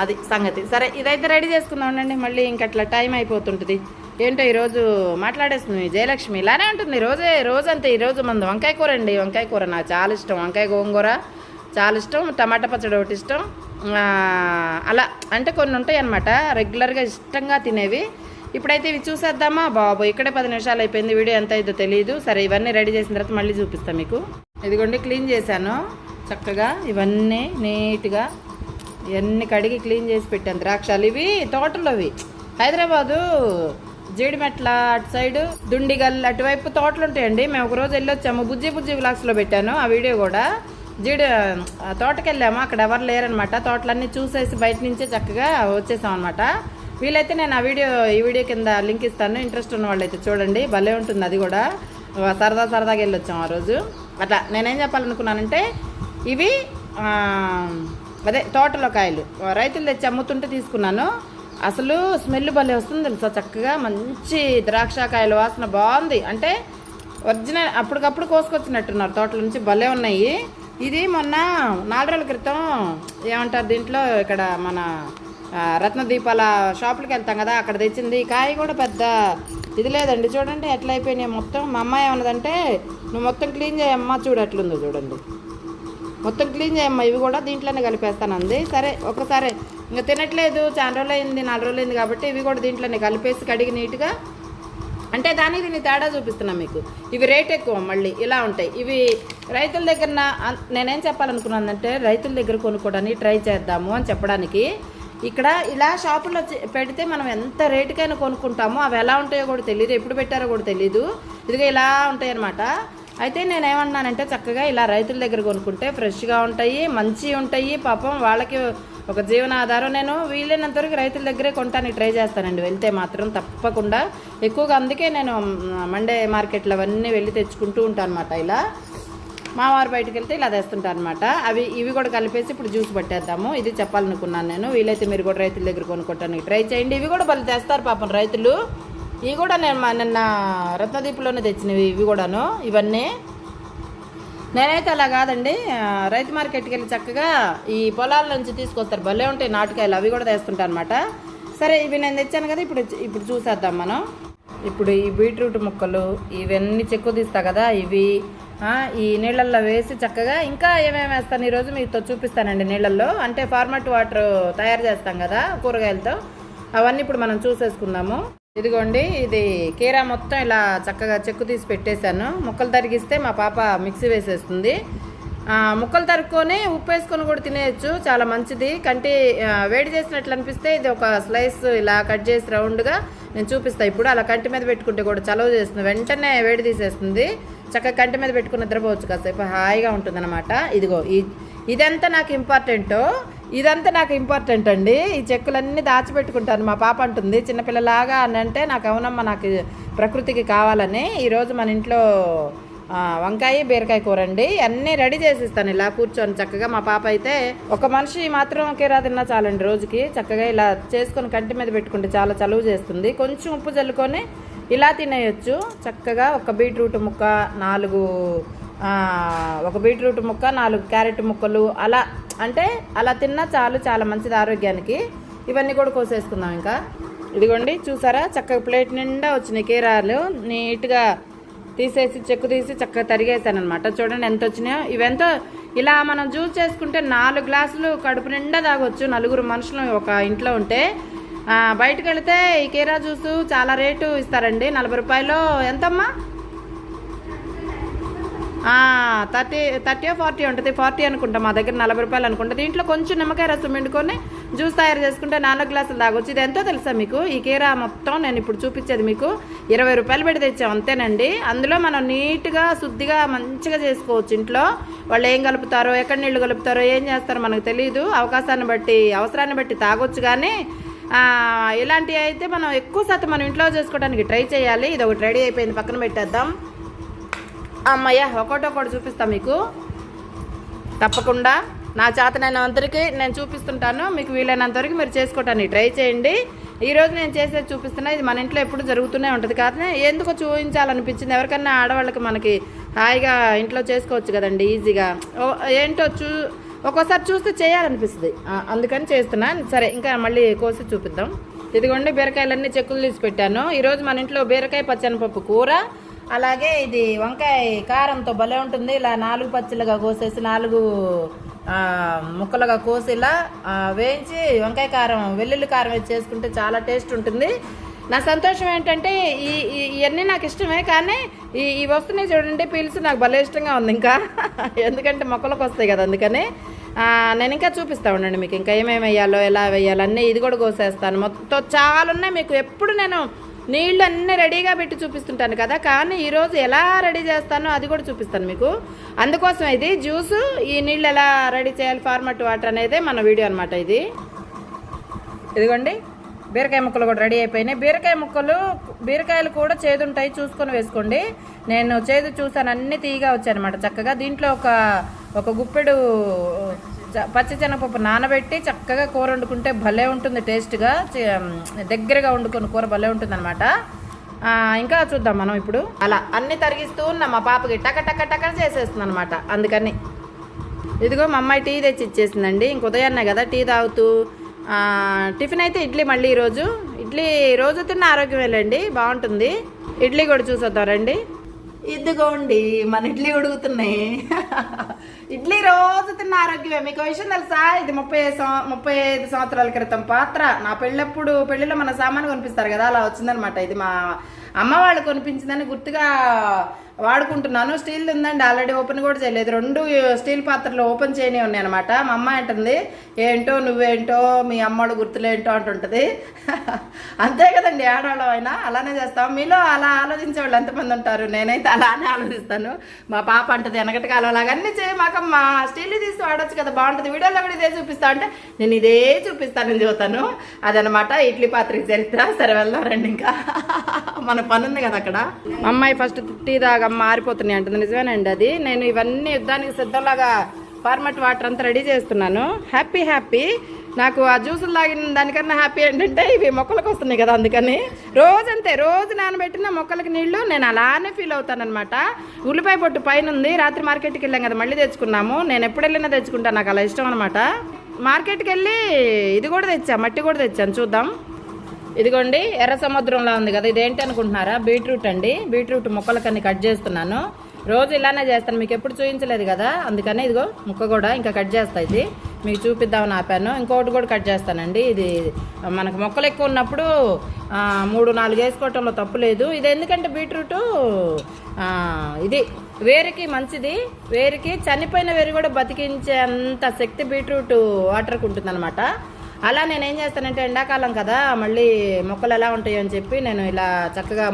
అది సంగతి. సరే, ఇదైతే రెడీ చేసుకుందాం ఉండండి, మళ్ళీ ఇంకట్లా టైం అయిపోతుంటుంది. ఏంటో ఈరోజు మాట్లాడేస్తుంది జయలక్ష్మి, ఇలానే ఉంటుంది రోజంతా. ఈరోజు మంది వంకాయ కూర అండి. వంకాయ కూర నాకు చాలా ఇష్టం, వంకాయ గోంగూర చాలా ఇష్టం, టమాటా పచ్చడి ఒకటి ఇష్టం. అలా అంటే కొన్ని ఉంటాయి అన్నమాట రెగ్యులర్గా ఇష్టంగా తినేవి. ఇప్పుడైతే ఇవి చూసేద్దామా బాబు. ఇక్కడే 10 నిమిషాలు అయిపోయింది, వీడియో ఎంత అయిందో తెలియదు. సరే, ఇవన్నీ రెడీ చేసిన తర్వాత మళ్ళీ చూపిస్తాను మీకు. ఇదిగోండి, క్లీన్ చేశాను చక్కగా. ఇవన్నీ నీట్గా ఇవన్నీ కడిగి క్లీన్ చేసి పెట్టాను. ద్రాక్షాలు ఇవి తోటలోవి, హైదరాబాదు జీడిమెట్ల అటు సైడు దుండిగల్ అటువైపు తోటలు ఉంటాయండి. మేము ఒకరోజు వెళ్ళొచ్చాము, బుజ్జి వ్లాగ్స్లో పెట్టాను ఆ వీడియో కూడా. తోటకి వెళ్ళాము, అక్కడ ఎవరు లేరనమాట. తోటలన్నీ చూసేసి బయట నుంచే చక్కగా వచ్చేసాం అనమాట. వీలైతే నేను ఈ వీడియో కింద లింక్ ఇస్తాను, ఇంట్రెస్ట్ ఉన్న వాళ్ళు అయితే చూడండి, భలే ఉంటుంది. అది కూడా సరదాగా వెళ్ళొచ్చాం ఆ రోజు. అట్లా నేనేం చెప్పాలనుకున్నానంటే, ఇవి అదే తోటలో కాయలు రైతులు తెచ్చి అమ్ముతుంటే తీసుకున్నాను. అసలు స్మెల్ భలే వస్తుంది తెలుసా, చక్కగా మంచి ద్రాక్షకాయల వాసన బాగుంది. అంటే ఒరిజినల్ అప్పటికప్పుడు కోసుకొచ్చినట్టున్నారు తోటల నుంచి, భలే ఉన్నాయి. ఇది మొన్న 4 రోజుల క్రితం ఏమంటారు దీంట్లో, ఇక్కడ మన రత్నదీపాల షాపులకి వెళ్తాం కదా, అక్కడ తెచ్చింది. ఈ కాయ కూడా పెద్ద ఇది లేదండి, చూడండి ఎట్లా అయిపోయినాయి మొత్తం. మా అమ్మాయి ఏమన్నదంటే, నువ్వు మొత్తం క్లీన్ చేయమ్మా, చూడు ఎట్లుందో చూడండి, మొత్తం క్లీన్ చేయమ్మా, ఇవి కూడా దీంట్లోనే కలిపేస్తానంది. సరే, ఒకసారి ఇంకా తినట్లేదు, చాలా రోజులు అయింది, 4 రోజులు అయింది కాబట్టి ఇవి కూడా దీంట్లోనే కలిపేసి కడిగి నీట్గా, అంటే దానికి దీన్ని తేడా చూపిస్తున్నా మీకు. ఇవి రేట్ ఎక్కువ, మళ్ళీ ఇలా ఉంటాయి. ఇవి రైతుల దగ్గర నేనేం చెప్పాలనుకున్నానంటే, రైతుల దగ్గర కొనుక్కోవడానికి ట్రై చేద్దాము అని చెప్పడానికి. ఇక్కడ ఇలా షాపుల్లో పెడితే మనం ఎంత రేటుకైనా కొనుక్కుంటామో అవి ఎలా ఉంటాయో కూడా తెలియదు, ఎప్పుడు పెట్టారో కూడా తెలియదు. ఇదిగో ఇలా ఉంటాయి అన్నమాట. అయితే నేనేమన్నానంటే చక్కగా ఇలా రైతుల దగ్గర కొనుక్కుంటే ఫ్రెష్గా ఉంటాయి, మంచిగా ఉంటాయి. పాపం వాళ్ళకి ఒక జీవనాధారం. నేను వీలైనంత వరకు రైతుల దగ్గరే కొనడానికి ట్రై చేస్తానండి, వెళ్తే మాత్రం తప్పకుండా. ఎక్కువగా అందుకే నేను మండే మార్కెట్లో అవన్నీ వెళ్ళి తెచ్చుకుంటూ ఉంటాను అనమాట. ఇలా మా వారు బయటకు వెళ్తే ఇలా తెస్తుంటారు అనమాట. ఇవి కూడా కలిపేసి ఇప్పుడు జ్యూస్ పట్టేద్దాము. ఇది చెప్పాలనుకున్నాను నేను. వీలైతే మీరు కూడా రైతుల దగ్గర కొనుక్కోవటానికి ట్రై చేయండి. ఇవి కూడా వాళ్ళు తెస్తారు పాపం రైతులు. ఇవి కూడా నేను నిన్న రత్నదీపులోనే తెచ్చినవి ఇవి కూడాను. ఇవన్నీ నేనైతే అలా కాదండి, రైతు మార్కెట్కి వెళ్ళి చక్కగా ఈ పొలాల నుంచి తీసుకొస్తారు, భలే ఉంటాయి నాటుకాయలు. అవి కూడా తెస్తుంటాను అనమాట. సరే ఇవి నేను తెచ్చాను కదా, ఇప్పుడు చూసేద్దాం మనం. ఇప్పుడు ఈ బీట్రూట్ ముక్కలు ఇవన్నీ చెక్కు తీస్తా కదా, ఇవి ఈ నీళ్ళల్లో వేసి చక్కగా ఇంకా ఏమేమి వేస్తాను ఈరోజు మీతో చూపిస్తానండి. నీళ్ళల్లో అంటే ఫార్మట్ వాటర్ తయారు చేస్తాం కదా కూరగాయలతో, అవన్నీ ఇప్పుడు మనం చూసేసుకుందాము. ఇదిగోండి, ఇది కీరా మొత్తం ఇలా చక్కగా చెక్కు తీసి పెట్టేశాను. ముక్కలు తరిగిస్తే మా పాప మిక్సీ వేసేస్తుంది. ముక్కలు తరుక్కొని ఉప్పు వేసుకొని కూడా తినేయచ్చు, చాలా మంచిది. కంటి వేడి చేసినట్లు అనిపిస్తే ఇది ఒక స్లైస్ ఇలా కట్ చేసి రౌండ్గా నేను చూపిస్తాను ఇప్పుడు. అలా కంటి మీద పెట్టుకుంటే కూడా చలవ చేస్తుంది, వెంటనే వేడి తీసేస్తుంది. చక్కగా కంటి మీద పెట్టుకుని నిద్రపోవచ్చు, కాసేపు హాయిగా ఉంటుంది అనమాట. ఇదిగో ఇదంతా నాకు ఇంపార్టెంట్ అండి. ఈ చెక్కులన్నీ దాచిపెట్టుకుంటాను. మా పాప అంటుంది చిన్నపిల్లలాగా అని అంటే, నాకు అవునమ్మా, నాకు ప్రకృతికి కావాలని. ఈరోజు మన ఇంట్లో వంకాయ బీరకాయ కూర అండి. అన్నీ రెడీ చేసిస్తాను ఇలా కూర్చొని చక్కగా. మా పాప అయితే ఒక మనిషి మాత్రం కీరా తిన్నా చాలండి రోజుకి. చక్కగా ఇలా చేసుకొని కంటి మీద పెట్టుకుంటే చాలా చలువ చేస్తుంది. కొంచెం ఉప్పు చల్లుకొని ఇలా తినేయచ్చు చక్కగా. ఒక బీట్రూట్ ముక్క 4 క్యారెట్ ముక్కలు అలా అంటే అలా తిన్నా చాలు, చాలా మంచిది ఆరోగ్యానికి. ఇవన్నీ కూడా కోసేసుకుందాం ఇంకా. ఇదిగోండి చూసారా, చక్కగా ప్లేట్ నిండా వచ్చినాయి కీరాలు. నీట్గా తీసేసి చెక్కు తీసి చక్కగా తరిగేసాను అనమాట. చూడండి ఎంత వచ్చినాయో. ఇవెంతో ఇలా మనం జ్యూస్ చేసుకుంటే 4 గ్లాసులు కడుపు నిండా తాగొచ్చు 4 మనుషులు ఒక ఇంట్లో ఉంటే. బయటకు వెళితే ఈ కీరా జ్యూసు చాలా రేటు ఇస్తారండి, 40 రూపాయలు. ఎంతమ్మా? 30 40 ఉంటుంది, 40 అనుకుంటా. మా దగ్గర 40 రూపాయలు అనుకుంటా. దీంట్లో కొంచెం నిమ్మకాయ రసం పిండుకొని జ్యూస్ తయారు చేసుకుంటే 4 గ్లాసులు తాగొచ్చు. ఇది ఎంతో తెలుసా మీకు? ఈ కీరా మొత్తం నేను ఇప్పుడు చూపించేది మీకు 20 రూపాయలు పెట్టి తెచ్చాం అంతేనండి. అందులో మనం నీట్గా శుద్ధిగా మంచిగా చేసుకోవచ్చు ఇంట్లో. వాళ్ళు ఏం కలుపుతారో, ఎక్కడ నీళ్లు కలుపుతారో, ఏం చేస్తారో మనకు తెలియదు. అవకాశాన్ని బట్టి అవసరాన్ని బట్టి తాగొచ్చు. కానీ ఇలాంటివి అయితే మనం ఎక్కువ శాతం మనం ఇంట్లో చేసుకోవడానికి ట్రై చేయాలి. ఇది ఒకటి రెడీ అయిపోయింది, పక్కన పెట్టేద్దాం. అమ్మయ్య, ఒకటి చూపిస్తాను మీకు తప్పకుండా. నా చేతనైనంతవరకు నేను చూపిస్తుంటాను, మీకు వీలైనంతవరకు మీరు చేసుకోవటానికి ట్రై చేయండి. ఈరోజు నేను చేసేది చూపిస్తున్నా. ఇది మన ఇంట్లో ఎప్పుడు జరుగుతూనే ఉంటుంది. కానీ ఎందుకో చూపించాలనిపించింది. ఎవరికన్నా ఆడవాళ్ళకి మనకి హాయిగా ఇంట్లో చేసుకోవచ్చు కదండి ఈజీగా. ఏంటో ఒక్కోసారి చూస్తే చేయాలనిపిస్తుంది, అందుకని చేస్తున్నాను. సరే ఇంకా మళ్ళీ కోసి చూపిద్దాం. ఇదిగోండి బీరకాయలన్నీ చెక్కులు తీసి పెట్టాను. ఈరోజు మన ఇంట్లో బీరకాయ పచ్చనిపప్పు కూర, అలాగే ఇది వంకాయ కారంతో భలే ఉంటుంది. ఇలా 4 పచ్చిలుగా కోసేసి 4 ముక్కలుగా కోసి ఇలా వేయించి వంకాయ కారం వెల్లుల్లి కారం వేసి చేసుకుంటే చాలా టేస్ట్ ఉంటుంది. నా సంతోషం ఏంటంటే ఇవన్నీ నాకు ఇష్టమే, కానీ ఈ వస్తువుని చూడండి పీల్స్ నాకు భలే ఇష్టంగా ఉంది ఇంకా. ఎందుకంటే మొక్కలకు వస్తాయి కదా, అందుకని నేను ఇంకా చూపిస్తా ఉండండి మీకు ఇంకా ఏమేమి వేయాలో, ఎలా వేయాలో అన్నీ. ఇది కూడా కోసేస్తాను. మొత్తం చాలా ఉన్నాయి. మీకు ఎప్పుడు నేను నీళ్ళు అన్నీ రెడీగా పెట్టి చూపిస్తుంటాను కదా, కానీ ఈరోజు ఎలా రెడీ చేస్తానో అది కూడా చూపిస్తాను మీకు. అందుకోసం ఇది జ్యూసు, ఈ నీళ్ళు ఎలా రెడీ చేయాలి, ఫార్మట్ వాటర్ అనేది మన వీడియో అనమాట ఇది. ఇదిగోండి బీరకాయ ముక్కలు కూడా రెడీ అయిపోయినాయి. బీరకాయలు కూడా చేదుంటాయి, చూసుకొని వేసుకోండి. నేను చేదు చూసాను, అన్నీ తీయగా వచ్చాయన్నమాట చక్కగా. దీంట్లో ఒక గుప్పెడు పచ్చిశనగపప్పు నానబెట్టి చక్కగా కూర వండుకుంటే భలే ఉంటుంది టేస్ట్గా. దగ్గరగా వండుకొని కూర భలే ఉంటుంది అనమాట. ఇంకా చూద్దాం మనం ఇప్పుడు. అలా అన్నీ తరిగిస్తూ ఉన్నా, మా పాపకి టక చేసేస్తుంది అనమాట. అందుకని ఇదిగో మా అమ్మాయి టీ తెచ్చి ఇచ్చేసిందండి. ఇంక ఉదయాన్నే కదా టీ తాగుతూ. టిఫిన్ అయితే ఇడ్లీ. మళ్ళీ ఈరోజు ఇడ్లీ రోజు తిన్న ఆరోగ్యమేలండి, బాగుంటుంది. ఇడ్లీ కూడా చూసొద్దాం రండి. ఇదిగోండి మన ఇడ్లీ ఉడుకుతున్నాయి. ఇడ్లీ రోజు తిన్న ఆరోగ్యమే. మీకు విషయం తెలుసా, ఇది 35 సంవత్సరాల క్రితం పాత్ర. నా పెళ్ళిలో మన సామాను కొనిపిస్తారు కదా, అలా వచ్చిందనమాట. ఇది మా అమ్మ వాళ్ళు కొనిపించిందని గుర్తుగా వాడుకుంటున్నాను. స్టీల్ ఉందండి, ఆల్రెడీ ఓపెన్ కూడా చేయలేదు. 2 స్టీల్ పాత్రలు ఓపెన్ చేయనే ఉన్నాయి అనమాట. మా అమ్మాయి అంటుంది, ఏంటో నువ్వేంటో మీ అమ్మడు గుర్తులేంటో అంటుంటుంది. అంతే కదండి, ఆడవాళ్ళం అయినా అలానే చేస్తాం. మీలో అలా ఆలోచించే వాళ్ళు ఎంతమంది ఉంటారు? నేనైతే అలానే ఆలోచిస్తాను. మా పాప అంటది వెనకటి కాలంలాగా అన్నీ చేయమాకమ్మా, స్టీల్ తీసి వాడచ్చు కదా, బాగుంటుంది, వీడియోలో కూడా ఇదే చూపిస్తా అంటే నేను ఇదే చూపిస్తానని చెబుతాను. అదనమాట ఇడ్లీ పాత్రకి చరిత్ర. సరే వెళ్దాం రండి, ఇంకా మన పని ఉంది కదా అక్కడ. అమ్మాయి ఫస్ట్ టీ దాగమ్మ ఆరిపోతున్నాయి అంటుంది. నిజమేనండి, అది నేను ఇవన్నీ యుద్ధానికి సిద్ధంలాగా ఫార్మట్ వాటర్ అంతా రెడీ చేస్తున్నాను. హ్యాపీ నాకు ఆ జ్యూసులు తాగిన దానికన్నా హ్యాపీ ఏంటంటే ఇవి మొక్కలకు వస్తున్నాయి కదా, అందుకని రోజు నానబెట్టిన మొక్కలకి నీళ్లు నేను అలానే ఫీల్ అవుతానమాట. ఉల్లిపాయ పొట్టు పైన ఉంది, రాత్రి మార్కెట్కి వెళ్ళాం కదా, మళ్ళీ తెచ్చుకున్నాము. నేను ఎప్పుడు వెళ్ళినా తెచ్చుకుంటాను, నాకు అలా ఇష్టం అనమాట. మార్కెట్కి వెళ్ళి ఇది కూడా తెచ్చా, మట్టి కూడా తెచ్చాను, చూద్దాం. ఇదిగోండి ఎర్ర సముద్రంలో ఉంది కదా, ఇదేంటి అనుకుంటున్నారా? బీట్రూట్ అండి. బీట్రూట్ ముక్కలకన్నీ కట్ చేస్తున్నాను. రోజు ఇలానే చేస్తాను, మీకు ఎప్పుడు చూపించలేదు కదా, అందుకని ఇదిగో ముక్క కూడా ఇంకా కట్ చేస్తా. ఇది మీకు చూపిద్దామని ఆపాను. ఇంకొకటి కూడా కట్ చేస్తానండి. ఇది మనకు మొక్కలు ఎక్కువ ఉన్నప్పుడు 3-4 వేసుకోవటంలో తప్పు లేదు. ఇది ఎందుకంటే బీట్రూటు ఇది వేరుకి మంచిది. వేరుకి చనిపోయిన వేరు కూడా బతికించే అంత శక్తి బీట్రూట్ వాటర్కి ఉంటుంది అనమాట. అలా నేను ఏం చేస్తానంటే ఎండాకాలం కదా, మళ్ళీ మొక్కలు ఎలా ఉంటాయో అని చెప్పి నేను ఇలా చక్కగా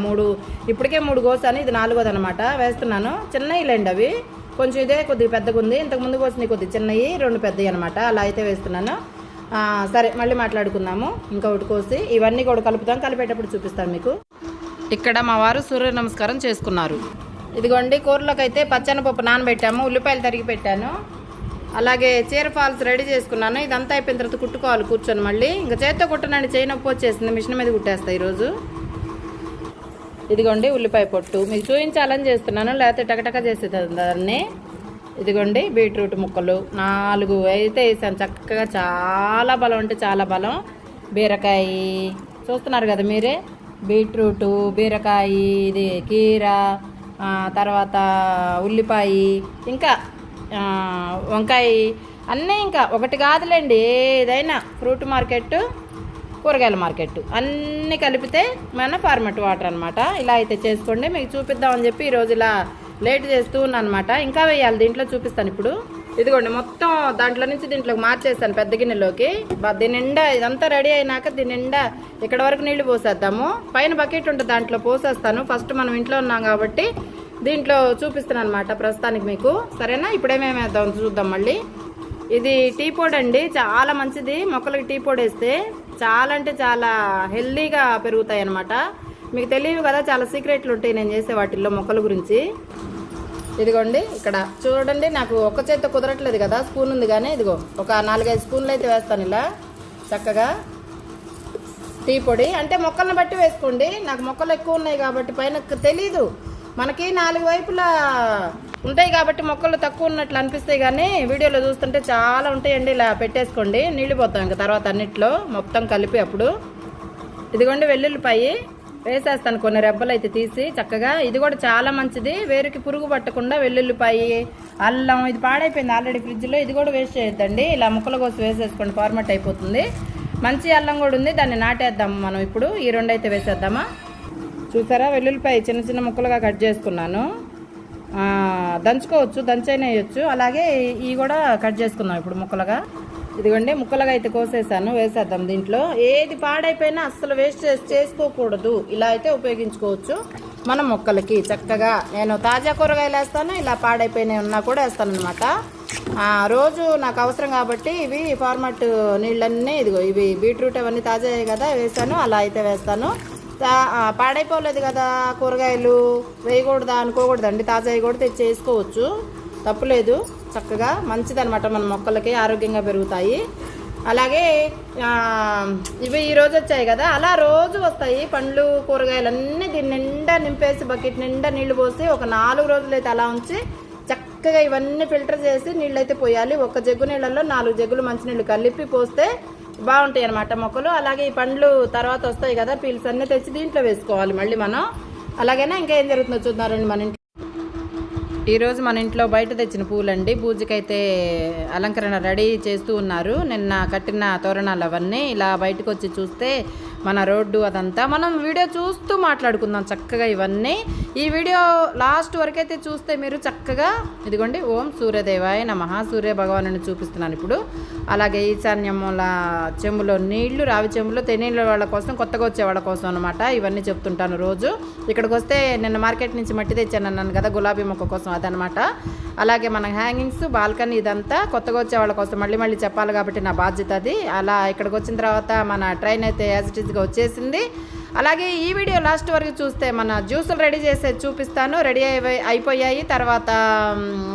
ఇప్పటికే 3 కోసాను, ఇది 4వది అనమాట వేస్తున్నాను. చిన్నవి లేండి అవి, కొంచెం ఇదే కొద్దిగా పెద్దగా ఉంది, ఇంతకుముందు కోసినవి కొద్దిగా చిన్నవి, 2 పెద్దవి అనమాట. అలా అయితే వేస్తున్నాను. సరే మళ్ళీ మాట్లాడుకుందాము. ఇంకొకటి కోసి ఇవన్నీ కూడా కలుపుతాం, కలిపేటప్పుడు చూపిస్తాను మీకు. ఇక్కడ మా వారు సూర్య నమస్కారం చేసుకున్నారు. ఇదిగోండి కూరలోకి అయితే పచ్చనపప్పు నానబెట్టాము, ఉల్లిపాయలు తరిగి పెట్టాను, అలాగే చీర ఫాల్స్ రెడీ చేసుకున్నాను. ఇదంతా అయిపోయిన తర్వాత కుట్టుకోవాలి కూర్చొని. మళ్ళీ ఇంకా చేత్తో కుట్టనండి, చేయి నొప్పి వచ్చేసింది, మిషన్ మీద కుట్టేస్తా ఈరోజు. ఇదిగోండి ఉల్లిపాయ పొట్టు మీకు చూపించాలని చేస్తున్నాను, లేకపోతే టకటక చేసేది దాన్ని. ఇదిగోండి బీట్రూట్ ముక్కలు 4 అయితే వేసాను చక్కగా, చాలా బలం అంటే చాలా బలం. బీరకాయ చూస్తున్నారు కదా మీరే, బీట్రూటు, బీరకాయ, ఇది కీర, తర్వాత ఉల్లిపాయ, ఇంకా వంకాయ, అన్నీ ఇంకా ఒకటి కాదులేండి, ఏదైనా ఫ్రూట్ మార్కెట్, కూరగాయల మార్కెట్ అన్నీ కలిపితే మన ఫార్మట్ వాటర్ అనమాట. ఇలా అయితే చేసుకోండి, మీకు చూపిద్దామని చెప్పి ఈరోజు ఇలా లేట్ చేస్తూ ఉన్నాను అనమాట. ఇంకా వేయాలి దీంట్లో, చూపిస్తాను ఇప్పుడు. ఇదిగోండి మొత్తం దాంట్లో నుంచి దీంట్లోకి మార్చేస్తాను పెద్ద గిన్నెలోకి. దీని నిండా ఇదంతా రెడీ అయినాక దీని నిండా ఇక్కడ వరకు నీళ్లు పోసేద్దాము. పైన బకెట్ ఉంటుంది, దాంట్లో పోసేస్తాను. ఫస్ట్ మనం ఇంట్లో ఉన్నాం కాబట్టి దీంట్లో చూపిస్తున్నాను అనమాట ప్రస్తుతానికి మీకు. సరేనా, ఇప్పుడేమేమి వేద్దాం చూద్దాం మళ్ళీ. ఇది టీ పొడి అండి, చాలా మంచిది మొక్కలకి. టీ పొడి వేస్తే చాలా అంటే చాలా హెల్దీగా పెరుగుతాయి అనమాట. మీకు తెలియదు కదా, చాలా సీక్రెట్లు ఉంటాయి నేను చేసే వాటిల్లో మొక్కల గురించి. ఇదిగోండి ఇక్కడ చూడండి, నాకు ఒక్క చేత్తో కుదరట్లేదు కదా, స్పూన్ ఉంది కానీ ఇదిగో ఒక 4-5 స్పూన్లు అయితే వేస్తాను ఇలా చక్కగా. టీ పొడి అంటే మొక్కలను బట్టి వేసుకోండి, నాకు మొక్కలు ఎక్కువ ఉన్నాయి కాబట్టి పైన తెలీదు, మనకి 4 వైపులా ఉంటాయి కాబట్టి మొక్కలు తక్కువ ఉన్నట్లు అనిపిస్తాయి, కానీ వీడియోలో చూస్తుంటే చాలా ఉంటాయండి. ఇలా పెట్టేసుకోండి, నీళ్ళు పోతాం ఇంకా తర్వాత అన్నిట్లో మొత్తం కలిపి. అప్పుడు ఇదిగోండి వెల్లుల్లిపాయి వేసేస్తాను, కొన్ని రెబ్బలు అయితే తీసి చక్కగా. ఇది కూడా చాలా మంచిది, వేరుకి పురుగు పట్టకుండా. వెల్లుల్లిపాయి, అల్లం, ఇది పాడైపోయింది ఆల్రెడీ ఫ్రిడ్జ్లో, ఇది కూడా వేస్ట్ చేయొద్దండి. ఇలా ముక్కల కోసం వేసేసుకోండి, ఫార్మట్ అయిపోతుంది. మంచి అల్లం కూడా ఉంది, దాన్ని నాటేద్దాము మనం ఇప్పుడు. ఈ 2 అయితే వేసేద్దామా. చూసారా, వెల్లుల్లిపాయ చిన్న చిన్న ముక్కలుగా కట్ చేసుకున్నాను. దంచుకోవచ్చు, దంచైనా వేయచ్చు. అలాగే ఇవి కూడా కట్ చేసుకున్నాం ఇప్పుడు ముక్కలుగా. ఇదిగోండి ముక్కలుగా అయితే కోసేసాను, వేసేద్దాం దీంట్లో. ఏది పాడైపోయినా అస్సలు వేస్ట్ చేసుకోకూడదు, ఇలా అయితే ఉపయోగించుకోవచ్చు మనం మొక్కలకి చక్కగా. నేను తాజా కూరగాయలు వేస్తాను, ఇలా పాడైపోయినవి ఉన్నా కూడా వేస్తాను అనమాట. రోజు నాకు అవసరం కాబట్టి ఇవి ఫార్మట్ నీళ్ళన్నీ, ఇదిగో ఇవి బీట్రూట్ అవన్నీ తాజా కదా వేసాను, అలా అయితే వేస్తాను. పాడైపోలేదు కదా కూరగాయలు, వేయకూడదా అనుకోకూడదండి, తాజా కూడా తెచ్చి వేసుకోవచ్చు, తప్పులేదు. చక్కగా మంచిదనమాట మన మొక్కలకి, ఆరోగ్యంగా పెరుగుతాయి. అలాగే ఇవి ఈరోజు వచ్చాయి కదా, అలా రోజు వస్తాయి పండ్లు కూరగాయలు అన్నీ. దీన్ని నిండా నింపేసి బకెట్ నిండా నీళ్లు పోసి ఒక 4 రోజులైతే అలా ఉంచి చక్కగా ఇవన్నీ ఫిల్టర్ చేసి నీళ్ళు అయితే పోయాలి. 1 జగ్గు నీళ్ళల్లో 4 జగ్గులు మంచినీళ్ళు కలిపి పోస్తే బాగుంటాయి అన్నమాట మొక్కలు. అలాగే ఈ పండ్లు తర్వాత వస్తాయి కదా, పీల్స్ అన్నీ తెచ్చి దీంట్లో వేసుకోవాలి మళ్ళీ మనం. అలాగైనా ఇంకా ఏం జరుగుతుందో చూద్దారండి మన ఇంట్లో. ఈరోజు మన ఇంట్లో బయట తెచ్చిన పూలండి, పూజకైతే అలంకరణ రెడీ చేస్తూ ఉన్నారు. నిన్న కట్టిన తోరణాలు అవన్నీ ఇలా బయటకు వచ్చి చూస్తే మన రోడ్డు అదంతా మనం వీడియో చూస్తూ మాట్లాడుకుందాం చక్కగా ఇవన్నీ. ఈ వీడియో లాస్ట్ వరకు అయితే చూస్తే మీరు చక్కగా ఇదిగోండి ఓం సూర్యదేవాయ నమః సూర్య భగవాను చూపిస్తున్నాను ఇప్పుడు. అలాగే ఈశాన్యముల చెంబులో నీళ్లు, రావి చెంబులో తెనీళ్ళ వాళ్ళ కోసం, కొత్తగా వచ్చే వాళ్ళ కోసం అనమాట. ఇవన్నీ చెప్తుంటాను రోజు. ఇక్కడికి వస్తే నిన్న మార్కెట్ నుంచి మట్టి తెచ్చాను అన్నాను కదా, గులాబీ మొక్క కోసం, అదనమాట. అలాగే మన హ్యాంగింగ్స్, బాల్కనీ ఇదంతా కొత్తగా వచ్చే వాళ్ళ కోసం మళ్ళీ చెప్పాలి కాబట్టి నా బాధ్యత అది. అలా ఇక్కడికి వచ్చిన తర్వాత మన ట్రైన్ అయితే యాజ్ ఇట్ ఈస్గా వచ్చేసింది. అలాగే ఈ వీడియో లాస్ట్ వరకు చూస్తే మన జ్యూసులు రెడీ చేసేది చూపిస్తాను. రెడీ అయిపోయాయి. తర్వాత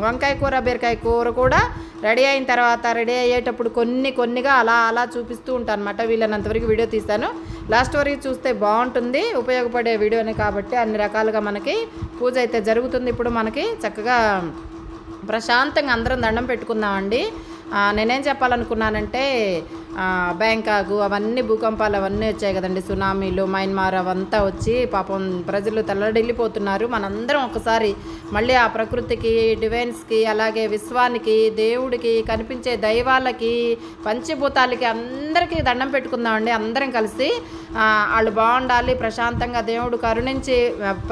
వంకాయ కూర, బీరకాయ కూర కూడా రెడీ అయిన తర్వాత రెడీ అయ్యేటప్పుడు కొన్నిగా అలా చూపిస్తూ ఉంటాను అనమాట. వీళ్ళనంతవరకు వీడియో తీస్తాను. లాస్ట్ వరకు చూస్తే బాగుంటుంది, ఉపయోగపడే వీడియోనే కాబట్టి. అన్ని రకాలుగా మనకి పూజ అయితే జరుగుతుంది. ఇప్పుడు మనకి చక్కగా ప్రశాంతంగా అందరం దండం పెట్టుకుందామండి. నేనేం చెప్పాలనుకున్నానంటే బ్యాంకాకు అవన్నీ భూకంపాలు అవన్నీ వచ్చాయి కదండి, సునామీలు, మైన్మార్ అవంతా వచ్చి పాపం ప్రజలు తల్లడిల్లిపోతున్నారు. మనందరం ఒకసారి మళ్ళీ ఆ ప్రకృతికి, డివైన్స్కి, అలాగే విశ్వానికి, దేవుడికి, కనిపించే దైవాలకి, పంచభూతాలకి అందరికీ దండం పెట్టుకుందామండి. అందరం కలిసి వాళ్ళు బాగుండాలి, ప్రశాంతంగా దేవుడు కరుణించి,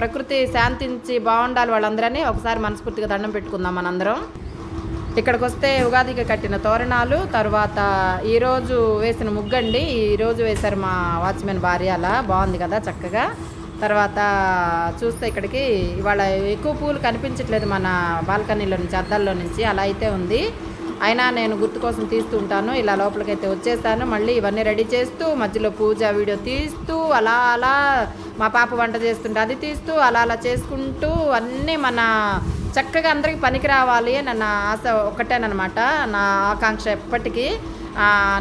ప్రకృతి శాంతించి బాగుండాలి వాళ్ళందరని ఒకసారి మనస్ఫూర్తిగా దండం పెట్టుకుందాం మనందరం. ఇక్కడికి వస్తే ఉగాదికి కట్టిన తోరణాలు, తర్వాత ఈరోజు వేసిన ముగ్గండి. ఈరోజు వేశారు మా వాచ్మెన్ భార్య. అలా బాగుంది కదా చక్కగా. తర్వాత చూస్తే ఇక్కడికి ఇవాళ ఎక్కువ పూలు కనిపించట్లేదు మన బాల్కనీలో నుంచి, అద్దాల్లో నుంచి. అలా అయితే ఉంది. అయినా నేను గుర్తు కోసం తీస్తూ ఉంటాను. ఇలా లోపలికైతే వచ్చేసాను. మళ్ళీ ఇవన్నీ రెడీ చేస్తూ మధ్యలో పూజ వీడియో తీస్తూ అలా మా పాప వంట చేస్తుంటే అది తీస్తూ అలా చేసుకుంటూ అన్నీ మన చక్కగా అందరికీ పనికి రావాలి అని నా ఆశ ఒక్కటేనమాట, నా ఆకాంక్ష ఎప్పటికీ.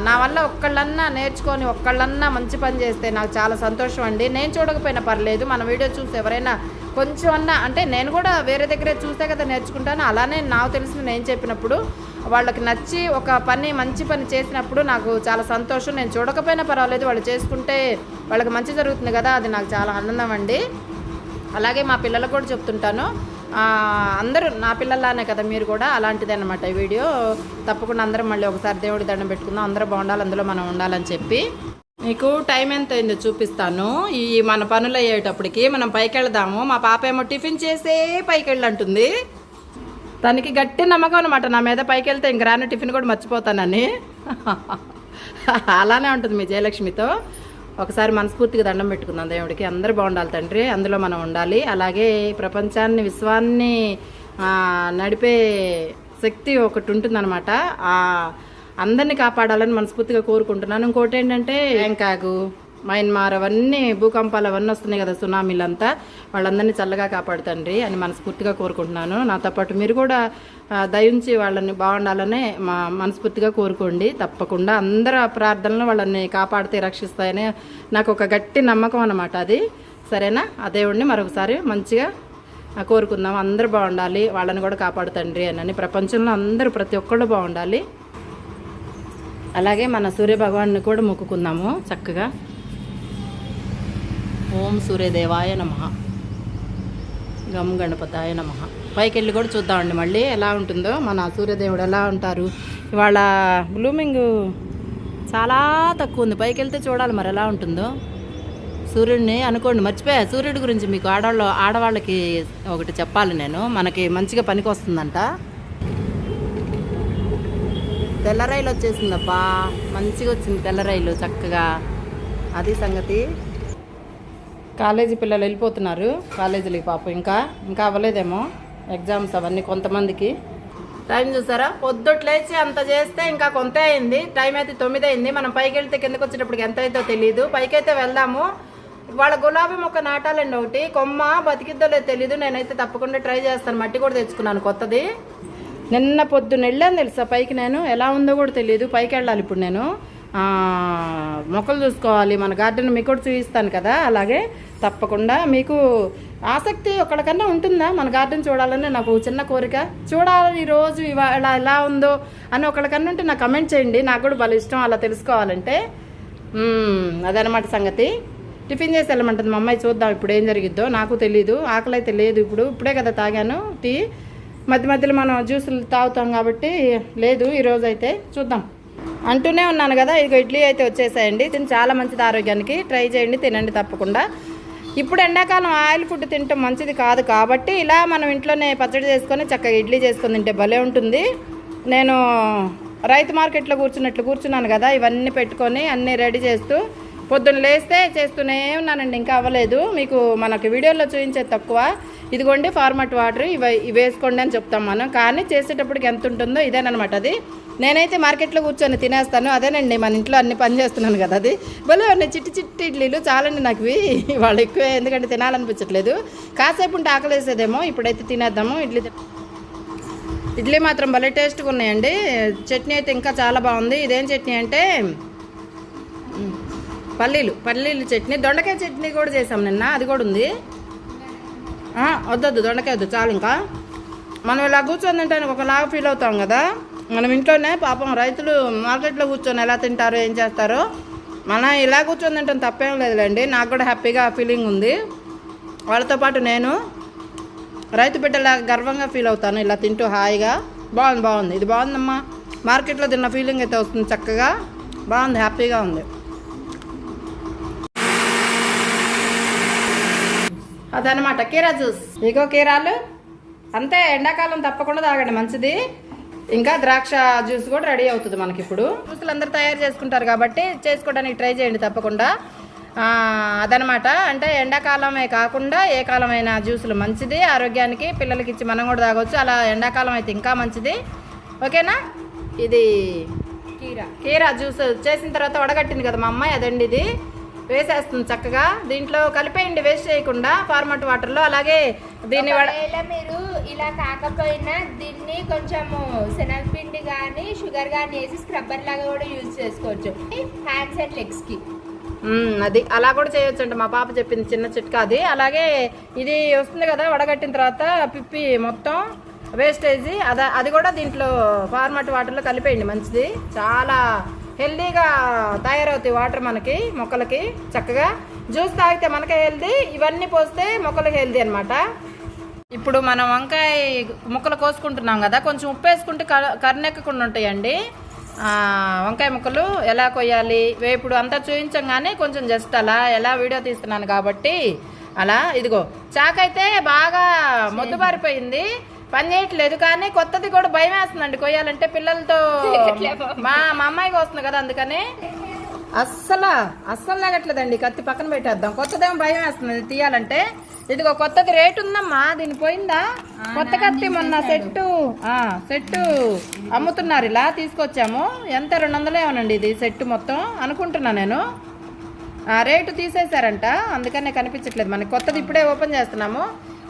నా వల్ల ఒక్కళ్ళన్నా నేర్చుకొని ఒక్కళ్ళన్నా మంచి పని చేస్తే నాకు చాలా సంతోషం అండి. నేను చూడకపోయినా పర్లేదు, మన వీడియో చూసి ఎవరైనా కొంచెం అన్నా, అంటే నేను కూడా వేరే దగ్గరే చూస్తే కదా నేర్చుకుంటాను. అలానే నాకు తెలిసిన నేను చెప్పినప్పుడు వాళ్ళకి నచ్చి ఒక పని మంచి పని చేసినప్పుడు నాకు చాలా సంతోషం. నేను చూడకపోయినా పర్వాలేదు, వాళ్ళు చేసుకుంటే వాళ్ళకి మంచి జరుగుతుంది కదా, అది నాకు చాలా ఆనందం అండి. అలాగే మా పిల్లలకు కూడా చెప్తుంటాను, అందరూ నా పిల్లలానే కదా మీరు కూడా, అలాంటిదే అనమాట ఈ వీడియో. తప్పకుండా అందరం మళ్ళీ ఒకసారి దేవుడి దండం పెట్టుకుందాం, అందరూ బాగుండాలి, అందులో మనం ఉండాలని చెప్పి. మీకు టైం ఎంత అయిందో చూపిస్తాను. ఈ మన పనులు అయ్యేటప్పటికి మనం పైకి వెళ్దాము. మా పాప ఏమో టిఫిన్ చేసే పైకి వెళ్ళంటుంది. తనకి గట్టి నమ్మకం అనమాట నా మీద, పైకి వెళ్తే ఇంక రాను టిఫిన్ కూడా మర్చిపోతానని. అలానే ఉంటుంది మీ జయలక్ష్మితో. ఒకసారి మనస్ఫూర్తిగా దండం పెట్టుకుందాం దేవుడికి. అందరూ బాగుండాలి తండ్రి, అందులో మనం ఉండాలి. అలాగే ప్రపంచాన్ని, విశ్వాన్ని నడిపే శక్తి ఒకటి ఉంటుందన్నమాట. అందరినీ కాపాడాలని మనస్ఫూర్తిగా కోరుకుంటున్నాను. ఇంకోటి ఏంటంటే బ్యాంకాకు, మయన్మార్ అవన్నీ భూకంపాలు అవన్నీ వస్తున్నాయి కదా, సునామీలంతా, వాళ్ళందరినీ చల్లగా కాపాడుతండ్రి అని మనస్ఫూర్తిగా కోరుకుంటున్నాను. నాతో పాటు మీరు కూడా దయించి వాళ్ళని బాగుండాలని మనస్ఫూర్తిగా కోరుకోండి. తప్పకుండా అందరూ ప్రార్థనలు వాళ్ళని కాపాడితే రక్షిస్తాయని నాకు ఒక గట్టి నమ్మకం అన్నమాట అది. సరేనా? ఆ దేవుడిని మరొకసారి మంచిగా కోరుకుందాం. అందరూ బాగుండాలి, వాళ్ళని కూడా కాపాడుతండ్రి అని. ప్రపంచంలో అందరూ ప్రతి ఒక్కళ్ళు బాగుండాలి. అలాగే మన సూర్య భగవాన్ని కూడా మొక్కుకుందాము చక్కగా. ఓం సూర్యదేవాయ నమః, గం గణపతాయ నమః. పైకి వెళ్ళి కూడా చూద్దామండి మళ్ళీ ఎలా ఉంటుందో, మన సూర్యదేవుడు ఎలా ఉంటారు. ఇవాళ బ్లూమింగ్ చాలా తక్కువ ఉంది, పైకి వెళ్తే చూడాలి మరి ఎలా ఉంటుందో. సూర్యుడిని అనుకోండి, మర్చిపోయా సూర్యుడి గురించి మీకు ఆడవాళ్ళకి ఒకటి చెప్పాలి నేను, మనకి మంచిగా పనికి వస్తుందంట. తెల్ల రైలు వచ్చేసిందబ్బా, మంచిగా వచ్చింది తెల్ల రైలు చక్కగా. అది సంగతి. కాలేజీ పిల్లలు వెళ్ళిపోతున్నారు కాలేజీలకి పాపం. ఇంకా అవ్వలేదేమో ఎగ్జామ్స్ అవన్నీ కొంతమందికి. టైం చూసారా, పొద్దుట్ లేచి అంత చేస్తే ఇంకా కొంత అయింది. టైం అయితే 9 అయింది. మనం పైకి వెళ్తే కిందకి వచ్చేటప్పటికి ఎంత అవుతుందో తెలియదు. పైకైతే వెళ్దాము. వాళ్ళ గులాబీ మొక్క నాటాలండి, ఒకటి కొమ్మ బతికిద్దో లేదో తెలీదు. నేనైతే తప్పకుండా ట్రై చేస్తాను. మట్టి కూడా తెచ్చుకున్నాను కొత్తది. నిన్న పొద్దున్న వెళ్ళాను తెలుసా పైకి. నేను ఎలా ఉందో కూడా తెలియదు. పైకి వెళ్ళాలి ఇప్పుడు నేను, మొక్కలు చూసుకోవాలి. మన గార్డెన్ మీకు కూడా చూపిస్తాను కదా. అలాగే తప్పకుండా మీకు ఆసక్తి ఒకళ్ళకన్నా ఉంటుందా మన గార్డెన్ చూడాలని? నాకు చిన్న కోరిక, చూడాలి ఈరోజు ఇవాళ ఎలా ఉందో అని ఒకళ్ళకన్నా ఉంటే నాకు కమెంట్ చేయండి. నాకు కూడా భలే ఇష్టం అలా తెలుసుకోవాలంటే. అదనమాట సంగతి. టిఫిన్ చేసి వెళ్ళమంటుంది మా అమ్మాయి. చూద్దాం ఇప్పుడు ఏం జరిగిద్దో, నాకు తెలీదు. ఆకలి అయితే లేదు, ఇప్పుడే కదా తాగాను టీ. మధ్య మధ్యలో మనం జ్యూసులు తాగుతాం కాబట్టి లేదు ఈరోజు అయితే. చూద్దాం. అంటూనే ఉన్నాను కదా, ఇదిగో ఇడ్లీ అయితే వచ్చేసాయండి. తిని చాలా మంచిది ఆరోగ్యానికి, ట్రై చేయండి, తినండి తప్పకుండా. ఇప్పుడు ఎండాకాలం ఆయిల్ ఫుడ్ తినటం మంచిది కాదు కాబట్టి ఇలా మనం ఇంట్లోనే పచ్చడి చేసుకొని చక్కగా ఇడ్లీ చేసుకొని తింటే భలే ఉంటుంది. నేను రైతు మార్కెట్లో కూర్చున్నాను కదా, ఇవన్నీ పెట్టుకొని అన్నీ రెడీ చేస్తూ పొద్దున్న లేస్తే చేస్తూనే ఉన్నానండి. ఇంకా అవ్వలేదు, మీకు మనకి వీడియోలో చూపించేది తక్కువ. ఇదిగోండి ఫార్మట్ వాటర్, ఇవి వేసుకోండి అని చెప్తాం మనం, కానీ చేసేటప్పటికి ఎంత ఉంటుందో ఇదేనమాట. అది నేనైతే మార్కెట్లో కూర్చొని తినేస్తాను, అదేనండి మన ఇంట్లో అన్ని పని చేస్తున్నాను కదా. అది భలే ఉన్నాయి చిట్టి చిట్టి ఇడ్లీలు, చాలండి నాకు ఇవి. వాళ్ళు ఎక్కువే, ఎందుకంటే తినాలనిపించట్లేదు. కాసేపు ఉంటే ఆకలి వేసేదేమో, ఇప్పుడైతే తినేద్దాము. ఇడ్లీ మాత్రం భలే టేస్ట్గా ఉన్నాయండి. చట్నీ అయితే ఇంకా చాలా బాగుంది. ఇదేం చట్నీ అంటే పల్లీలు చట్నీ. దొండకాయ చట్నీ కూడా చేసాం నిన్న, అది కూడా ఉంది. వద్దొద్దు దొండకాయ వద్దు, చాలు. ఇంకా మనం ఇలా కూర్చొని తింటానికి ఒకలాగా ఫీల్ అవుతాం కదా. మనం ఇంట్లోనే పాపం రైతులు మార్కెట్లో కూర్చొని ఎలా తింటారో ఏం చేస్తారో, మనం ఇలా కూర్చొని తింటాం తప్పేం లేదులేండి. నాకు కూడా హ్యాపీగా ఫీలింగ్ ఉంది. వాళ్ళతో పాటు నేను రైతు బిడ్డలా గర్వంగా ఫీల్ అవుతాను ఇలా తింటూ హాయిగా. బాగుంది, ఇది బాగుందమ్మా. మార్కెట్లో తిన్న ఫీలింగ్ అయితే వస్తుంది, చక్కగా బాగుంది, హ్యాపీగా ఉంది. అదనమాట కీరా జ్యూస్. ఇగో కీరాలు అంతే, ఎండాకాలం తప్పకుండా తాగండి, మంచిది. ఇంకా ద్రాక్ష జ్యూస్ కూడా రెడీ అవుతుంది మనకి. ఇప్పుడు జ్యూసులు అందరూ తయారు చేసుకుంటారు కాబట్టి చేసుకోవడానికి ట్రై చేయండి తప్పకుండా. అదనమాట, అంటే ఎండాకాలమే కాకుండా ఏ కాలమైనా జ్యూసులు మంచిది ఆరోగ్యానికి. పిల్లలకి ఇచ్చి మనం కూడా తాగొచ్చు, అలా ఎండాకాలం అయితే ఇంకా మంచిది. ఓకేనా. ఇది కీరా జ్యూస్ చేసిన తర్వాత వడగట్టింది కదా మా అమ్మాయి, అదండి. ఇది వేసేస్తుంది చక్కగా, దీంట్లో కలిపేయండి వేస్ట్ చేయకుండా ఫార్మట్ వాటర్లో. అలాగే దీన్ని మీరు ఇలా కాకపోయినా దీన్ని కొంచెము శనగపిండి కానీ షుగర్ కానీ వేసి స్క్రబ్బర్ లాగా కూడా యూజ్ చేసుకోవచ్చు హ్యాండ్స్ అండ్ లెగ్స్ కి. అది అలా కూడా చేయొచ్చు అంట, మా పాప చెప్పింది చిన్న చిట్కా అది. అలాగే ఇది వస్తుంది కదా వడగట్టిన తర్వాత పిప్పి మొత్తం వేస్టేజ్, అది కూడా దీంట్లో ఫార్మట్ వాటర్లో కలిపేయండి, మంచిది. చాలా హెల్దీగా తయారవుతాయి వాటర్ మనకి, మొక్కలకి. చక్కగా జ్యూస్ తాగితే మనకే హెల్దీ, ఇవన్నీ పోస్తే మొక్కలకి హెల్దీ అనమాట. ఇప్పుడు మనం వంకాయ ముక్కలు కోసుకుంటున్నాం కదా, కొంచెం ఉప్పు వేసుకుంటే కర్రెక్కకుండా ఉంటాయండి. వంకాయ ముక్కలు ఎలా కొయ్యాలి వేపుడు అంతా చూపించంగానే కొంచెం జస్ట్ అలా ఎలా వీడియో తీస్తున్నాను కాబట్టి అలా. ఇదిగో చాకైతే బాగా మొద్దుబారిపోయింది, పని చేయట్లేదు. కానీ కొత్తది కూడా భయం వేస్తుందండి కొయ్యాలంటే, పిల్లలతో. మా అమ్మాయికి వస్తుంది కదా, అందుకని అస్సలు లాగట్లేదండి. కత్తి పక్కన పెట్టేద్దాం, కొత్తదేమో భయం వేస్తుంది తీయాలంటే. ఇదిగో కొత్తది రేటు ఉందమ్మా, దీని పోయిందా కొత్త కత్తి. మొన్న సెట్టు అమ్ముతున్నారు, ఇలా తీసుకొచ్చాము. ఎంత 200 ఏమోనండి ఇది సెట్టు మొత్తం అనుకుంటున్నా నేను. రేటు తీసేశారంట, అందుకనే కనిపించట్లేదు మనకి. కొత్తది ఇప్పుడే ఓపెన్ చేస్తున్నాము.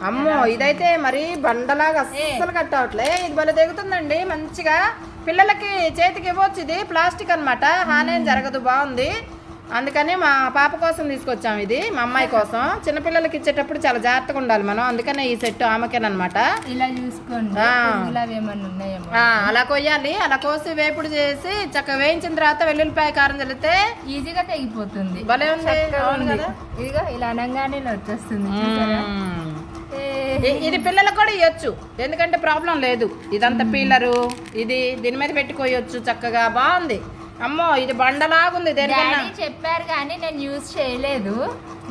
అమ్మో ఇదైతే మరీ బండలాగా అస్సలు కట్ అవట్లే. ఇది భలే తెగుతుందండి మంచిగా, పిల్లలకి చేతికి ఇవ్వచ్చు. ఇది ప్లాస్టిక్ అనమాట, హానేం జరగదు, బాగుంది. అందుకని మా పాప కోసం తీసుకొచ్చాము ఇది, మా అమ్మాయి కోసం. చిన్నపిల్లలకి ఇచ్చేటప్పుడు చాలా జాగ్రత్తగా ఉండాలి మనం, అందుకనే ఈ సెట్ ఆమెకేనమాట. ఇలా చూసుకోండి, అలా కొయ్యాలి. అలా కోసి వేపుడు చేసి చక్కగా వేయించిన తర్వాత వెల్లుల్లిపాయ కారం చల్లితే ఈజీగా తెగిపోతుంది. భలే ఉంది. అవును కదా, ఇదిగో ఇలా అనగానే వచ్చేస్తుంది. ఇది పిల్లలకు కూడా ఇవ్వచ్చు, ఎందుకంటే ప్రాబ్లం లేదు. ఇదంతా పీలరు, ఇది దీని మీద పెట్టుకోవచ్చు చక్కగా, బాగుంది. అమ్మో ఇది బండలాగుంది. డాడీ చెప్పారు కానీ నేను యూజ్ చేయలేదు,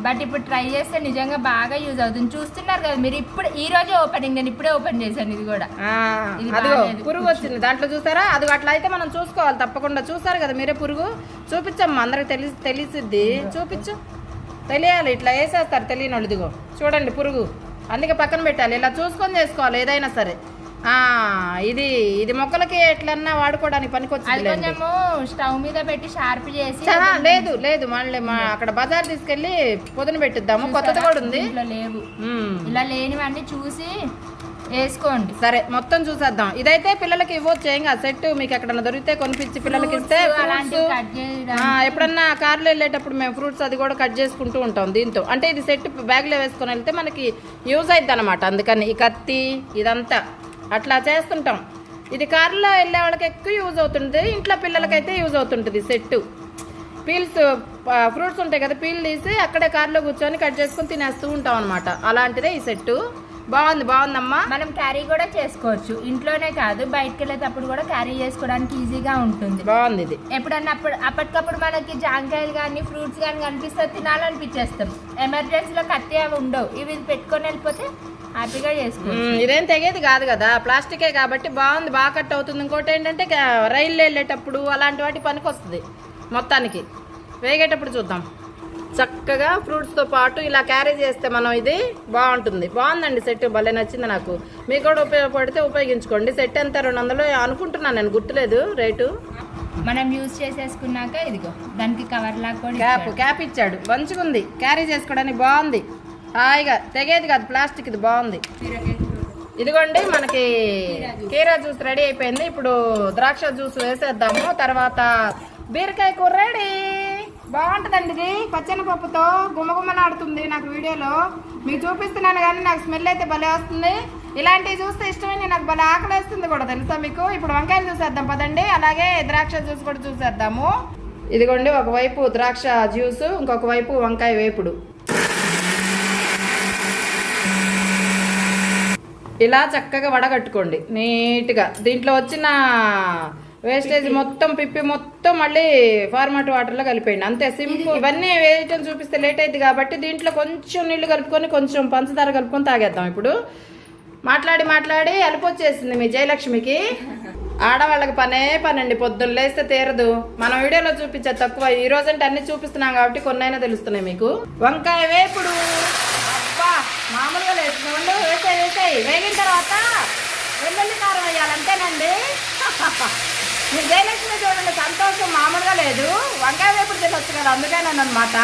బట్ ఇప్పుడు ట్రై చేస్తే నిజంగా బాగా యూజ్ అవుతుంది. చూస్తున్నారు కదా మీరు, ఇప్పుడు ఈ రోజే ఓపెనింగ్, నేను ఇప్పుడే ఓపెన్ చేశాను. ఇది కూడా అదిగో పురుగు వచ్చింది దాంట్లో, చూసారా? అది అట్లా అయితే మనం చూసుకోవాలి తప్పకుండా. చూసారు కదా మీరే, పురుగు చూపించమ్మా, అందరికి తెలిసిద్ది. చూపించు, తెలియాలి. ఇట్లా వేసేస్తారు తెలియని వాళ్ళు. ఇదిగో చూడండి పురుగు, అందుకే పక్కన పెట్టాలి. ఇలా చూసుకొని చేసుకోవాలి ఏదైనా సరే. ఇది మొక్కలకి ఎట్లన్నా వాడుకోవడానికి పనికొచ్చింది. కొంచెము స్టవ్ మీద పెట్టి షార్ప్ చేసి, లేదు మళ్ళీ అక్కడ బజార్ తీసుకెళ్లి పొద్దున పెట్టిద్దాము. కొత్తది కూడా ఉంది. లేవు, ఇలా లేనివన్నీ చూసి వేసుకోండి. సరే మొత్తం చూసేద్దాం. ఇదైతే పిల్లలకి ఇవ్వచ్చు, ఏం కాదు. సెట్ మీకు ఎక్కడన్నా దొరికితే కొనిపించి పిల్లలకి ఇస్తే. ఎప్పుడన్నా కార్లో వెళ్ళేటప్పుడు మేము ఫ్రూట్స్ అది కూడా కట్ చేసుకుంటూ ఉంటాం దీంతో. అంటే ఇది సెట్ బ్యాగ్లో వేసుకొని వెళ్తే మనకి యూజ్ అవుతుంది అనమాట. అందుకని ఈ కత్తి ఇదంతా అట్లా చేస్తుంటాం. ఇది కార్లో వెళ్ళే వాళ్ళకి ఎక్కువ యూజ్ అవుతుంది, ఇంట్లో పిల్లలకైతే యూజ్ అవుతుంటుంది. సెట్టు పీల్స్ ఫ్రూట్స్ ఉంటాయి కదా, పీల్ తీసి అక్కడే కార్లో కూర్చొని కట్ చేసుకుని తినేస్తూ ఉంటాం అనమాట. అలాంటిదే ఈ సెట్టు, బాగుందమ్మా. మనం క్యారీ కూడా చేసుకోవచ్చు, ఇంట్లోనే కాదు బయటకు వెళ్ళేటప్పుడు కూడా క్యారీ చేసుకోవడానికి ఈజీగా ఉంటుంది. బాగుంది ఇది. ఎప్పుడన్నా అప్పటికప్పుడు మనకి జాంకాయలు కానీ ఫ్రూట్స్ కానీ కనిపిస్తే తినాలనిపించేస్తాం. ఎమర్జెన్సీలో కత్తి అవి ఉండవు, ఇవి పెట్టుకొని వెళ్ళిపోతే హ్యాపీగా చేసుకోవచ్చు. ఇదేం తెగేది కాదు కదా, ప్లాస్టికే కాబట్టి బాగుంది, బాగా కట్ అవుతుంది. ఇంకోటి ఏంటంటే రైల్లో వెళ్ళేటప్పుడు అలాంటి వాటి పనికి వస్తుంది. మొత్తానికి వేగేటప్పుడు చూద్దాం. చక్కగా ఫ్రూట్స్తో పాటు ఇలా క్యారీ చేస్తే మనం ఇది బాగుందండి సెట్. భలే నచ్చింది నాకు. మీకు కూడా ఉపయోగపడితే ఉపయోగించుకోండి. సెట్ ఎంత 200 అనుకుంటున్నాను నేను, గుర్తులేదు రేటు. మనం యూజ్ చేసేసుకున్నాక ఇదిగో దానికి కవర్ లాగా కూడా క్యాప్ ఇచ్చాడు. మంచిగా ఉంది, క్యారీ చేసుకోవడానికి బాగుంది, హాయిగా తెగేది కాదు, ప్లాస్టిక్ ఇది బాగుంది. ఇదిగోండి మనకి కీరా జ్యూస్ రెడీ అయిపోయింది. ఇప్పుడు ద్రాక్ష జ్యూస్ వేసేద్దాము. తర్వాత బీరకాయ కూర రెడీ. బాగుంటుందండి ఇది, పచ్చనపప్పుతో గుమగుమలాడుతుంది. నాకు వీడియోలో మీకు చూపిస్తున్నాను కానీ నాకు స్మెల్ అయితే భలే వస్తుంది. ఇలాంటివి చూస్తే ఇష్టమైన నాకు భలే ఆకలి వేస్తుంది కూడా, తెలుసా మీకు. ఇప్పుడు వంకాయలు చూసేద్దాం పదండి, అలాగే ద్రాక్ష జ్యూస్ కూడా చూసేద్దాము. ఇదిగోండి ఒకవైపు ద్రాక్ష జ్యూస్, ఇంకొక వైపు వంకాయ వేపుడు. ఇలా చక్కగా వడగట్టుకోండి నీట్గా. దీంట్లో వచ్చిన వేస్టేజ్ మొత్తం పిప్పి మొత్తం మళ్ళీ ఫార్మాట్ వాటర్లో కలిపేయండి, అంతే సింపుల్. ఇవన్నీ వేయటం చూపిస్తే లేట్ అయింది కాబట్టి దీంట్లో కొంచెం నీళ్లు కలుపుకొని కొంచెం పంచదార కలుపుకొని తాగేద్దాం. ఇప్పుడు మాట్లాడి అలుపొచ్చేసింది మీ జయలక్ష్మికి. ఆడవాళ్ళకి పనండి, పొద్దున్న లేస్తే తీరదు. మనం వీడియోలో చూపించే తక్కువ, ఈ రోజంటే అన్ని చూపిస్తున్నాం కాబట్టి కొన్నైనా తెలుస్తున్నాయి మీకు. వంకాయ వేపుడు అబ్బా మామూలుగా లేదు. వేసాయి వేగిన తర్వాత వెల్లుల్లి కారం వేయాలంటేనండి. మీ జయలక్ష్మి చూడండి సంతోషం మామూలుగా లేదు. వంకాయ వేపుడు తినొచ్చు కదా, అందుకేనని అనమాట.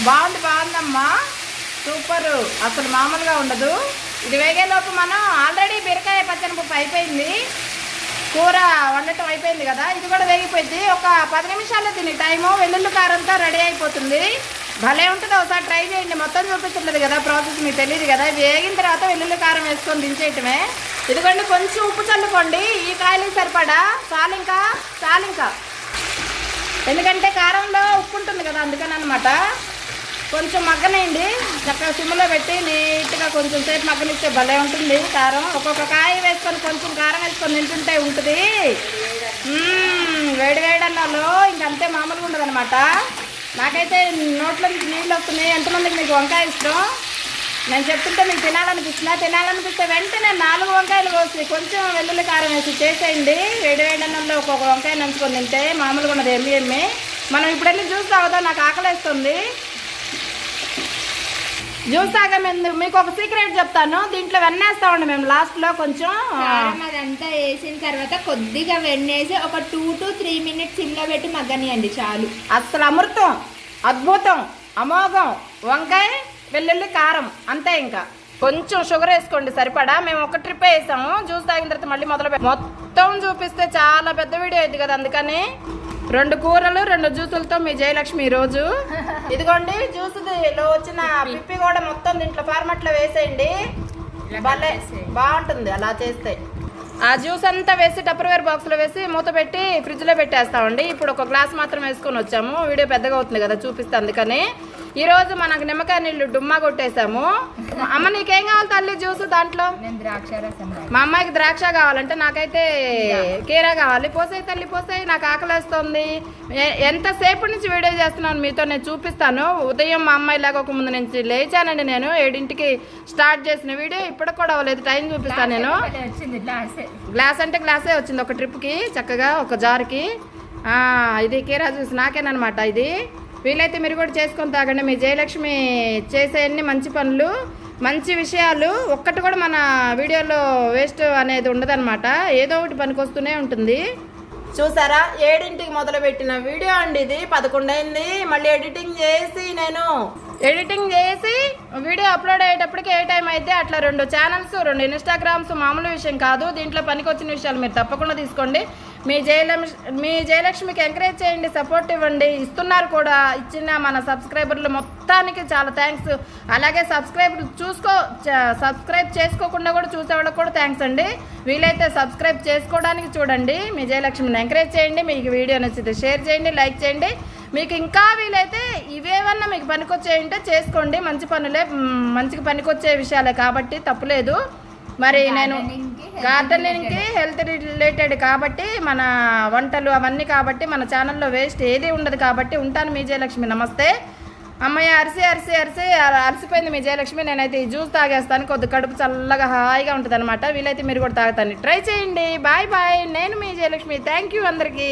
బాగుందమ్మా, సూపర్, అసలు మామూలుగా ఉండదు. ఇది వేగేలోపు మనం ఆల్రెడీ బీరకాయ పచ్చనపప్పు అయిపోయింది, కూర వండటం అయిపోయింది కదా, ఇది కూడా వేగిపోయింది. ఒక 10 నిమిషాల్లో దీని టైము. వెల్లుల్లి కారంతో రెడీ అయిపోతుంది. భలే ఉంటుంది, ఒకసారి ట్రై చేయండి. మొత్తం చూపిస్తుంటుంది కదా ప్రాసెస్, మీకు తెలియదు కదా. వేగిన తర్వాత వెల్లుల్లి కారం వేసుకొని దించేయటమే. ఇదిగోండి కొంచెం ఉప్పు చల్లుకోండి, ఈ కాయలకి సరిపడా. చాలింకా ఎందుకంటే కారంలో ఉప్పు ఉంటుంది కదా, అందుకని అనమాట. కొంచెం మగ్గనేయండి, చక్కగా సిమ్లో పెట్టి నీట్గా కొంచెం సేపు మగ్గనిస్తే భలే ఉంటుంది కారం. ఒక్కొక్క కాయ వేసుకొని కొంచెం కారం వేసుకొని తింటుంటే ఉంటుంది. వేడి అన్నంలో ఇంకంతే మామూలుగా ఉండదు అనమాట. నాకైతే నోట్లో నుంచి నీళ్ళు వస్తున్నాయి. ఎంతమందికి మీకు వంకాయ ఇష్టం? నేను చెప్తుంటే మీకు తినాలనిపిస్తే వెంటనే 4 వంకాయలు కోసి కొంచెం వెల్లుల్లి కారం వేసి చేసేయండి. వేడి అన్నంలో ఒక్కొక్క వంకాయ నంచుకొని తింటే మామూలుగా ఉన్నది. ఎమ్మి మనం ఇప్పుడు వెళ్ళి జ్యూస్ తాగుదాం, నాకు ఆకలేస్తుంది. జ్యూస్ తాగా మీకు ఒక సీక్రెట్ చెప్తాను. దీంట్లో వెన్నేస్తామండి మేము లాస్ట్లో కొంచెం. అదంతా వేసిన తర్వాత కొద్దిగా వెన్నేసి ఒక 2 to 3 minutes సిమ్లో పెట్టి మగ్గనియండి చాలు. అస్సలు అమృతం, అద్భుతం, అమోఘం. వంకాయ వెల్లుల్లి కారం అంతే. ఇంకా కొంచెం షుగర్ వేసుకోండి సరిపడా. మేము ఒక ట్రిప్ వేసాము, జ్యూస్ తాగిన తర్వాత మళ్ళీ మొత్తం చూపిస్తే చాలా పెద్ద వీడియో అయింది కదా, అందుకని 2 కూరలు 2 జ్యూసులతో మీ జయలక్ష్మి ఈరోజు. ఇదిగోండి జ్యూస్లో వచ్చిన పిప్పి కూడా మొత్తం దీంట్లో ఫార్మాట్లో వేసేయండి. భలే బాగుంటుంది అలా చేస్తే. ఆ జ్యూస్ అంతా వేసి టప్పర్వేర్ బాక్స్లో వేసి మూత పెట్టి ఫ్రిడ్జ్లో పెట్టేస్తామండి. ఇప్పుడు ఒక గ్లాస్ మాత్రం వేసుకొని వచ్చాము, వీడియో పెద్దగా అవుతుంది కదా చూపిస్తే, అందుకని. ఈరోజు మనకు నిమ్మకాయ నీళ్ళు డుమ్మా కొట్టేసాము. అమ్మ నీకేం కావాలి తల్లి జ్యూస్? దాంట్లో మా అమ్మాయికి ద్రాక్ష కావాలంటే, నాకైతే కీరా కావాలి. పోసాయి తల్లి పోసాయి, నాకు ఆకలేస్తుంది. ఎంతసేపు నుంచి వీడియో చేస్తున్నాను మీతో, నేను చూపిస్తాను. ఉదయం మా అమ్మాయి లాగా ఒక ముందు నుంచి లేచానండి నేను. 7ంటికి స్టార్ట్ చేసిన వీడియో ఇప్పటికి కూడా అవ్వలేదు. టైం చూపిస్తాను నేను. గ్లాస్ అంటే గ్లాసే వచ్చింది ఒక ట్రిప్కి, చక్కగా ఒక జార్కి. ఇది కీరా జ్యూస్ నాకేనమాట. ఇది వీలైతే మీరు కూడా చేసుకొని తాగండి. మీ జయలక్ష్మి చేసే అన్ని మంచి పనులు, మంచి విషయాలు, ఒక్కటి కూడా మన వీడియోలో వేస్ట్ అనేది ఉండదన్నమాట. ఏదో ఒకటి పనికొస్తూనే ఉంటుంది. చూసారా 7ంటికి మొదలుపెట్టిన వీడియో అండి ఇది. 11 అయింది. మళ్ళీ ఎడిటింగ్ చేసి వీడియో అప్లోడ్ అయ్యేటప్పటికి ఏ టైం అయితే అట్లా 2 ఛానల్స్ 2 ఇన్స్టాగ్రామ్స్ మామూలు విషయం కాదు. దీంట్లో పనికొచ్చిన విషయాలు మీరు తప్పకుండా తీసుకోండి. మీ జయలక్ష్మికి ఎంకరేజ్ చేయండి, సపోర్ట్ ఇవ్వండి. ఇస్తున్నారు కూడా. ఇచ్చిన మన సబ్స్క్రైబర్లు మొత్తానికి చాలా థ్యాంక్స్. అలాగే సబ్స్క్రైబ్ చేసుకోకుండా కూడా చూసేవాళ్ళకి కూడా థ్యాంక్స్ అండి. వీలైతే సబ్స్క్రైబ్ చేసుకోవడానికి చూడండి. మీ జయలక్ష్మిని ఎంకరేజ్ చేయండి. మీకు వీడియో నచ్చితే షేర్ చేయండి, లైక్ చేయండి. మీకు ఇంకా వీలైతే ఇవేమన్నా మీకు పనికొచ్చే ఉంటే చేసుకోండి, మంచి పనులే, మంచిగా పనికొచ్చే విషయాలే కాబట్టి తప్పులేదు. మరి నేను గార్డెనింగ్కి హెల్త్ రిలేటెడ్ కాబట్టి మన వంటలు అవన్నీ కాబట్టి మన ఛానల్లో వేస్ట్ ఏది ఉండదు కాబట్టి ఉంటాను. మీ జయలక్ష్మి, నమస్తే. అమ్మయ్య అలసిపోయింది మీ జయలక్ష్మి. నేనైతే ఈ జ్యూస్ తాగేస్తాను, కొద్ది కడుపు చల్లగా హాయిగా ఉంటుంది అనమాట. వీలైతే మీరు కూడా తాగుతాను, ట్రై చేయండి. Bye bye. నేను మీ జయలక్ష్మి. థ్యాంక్ యూ అందరికీ.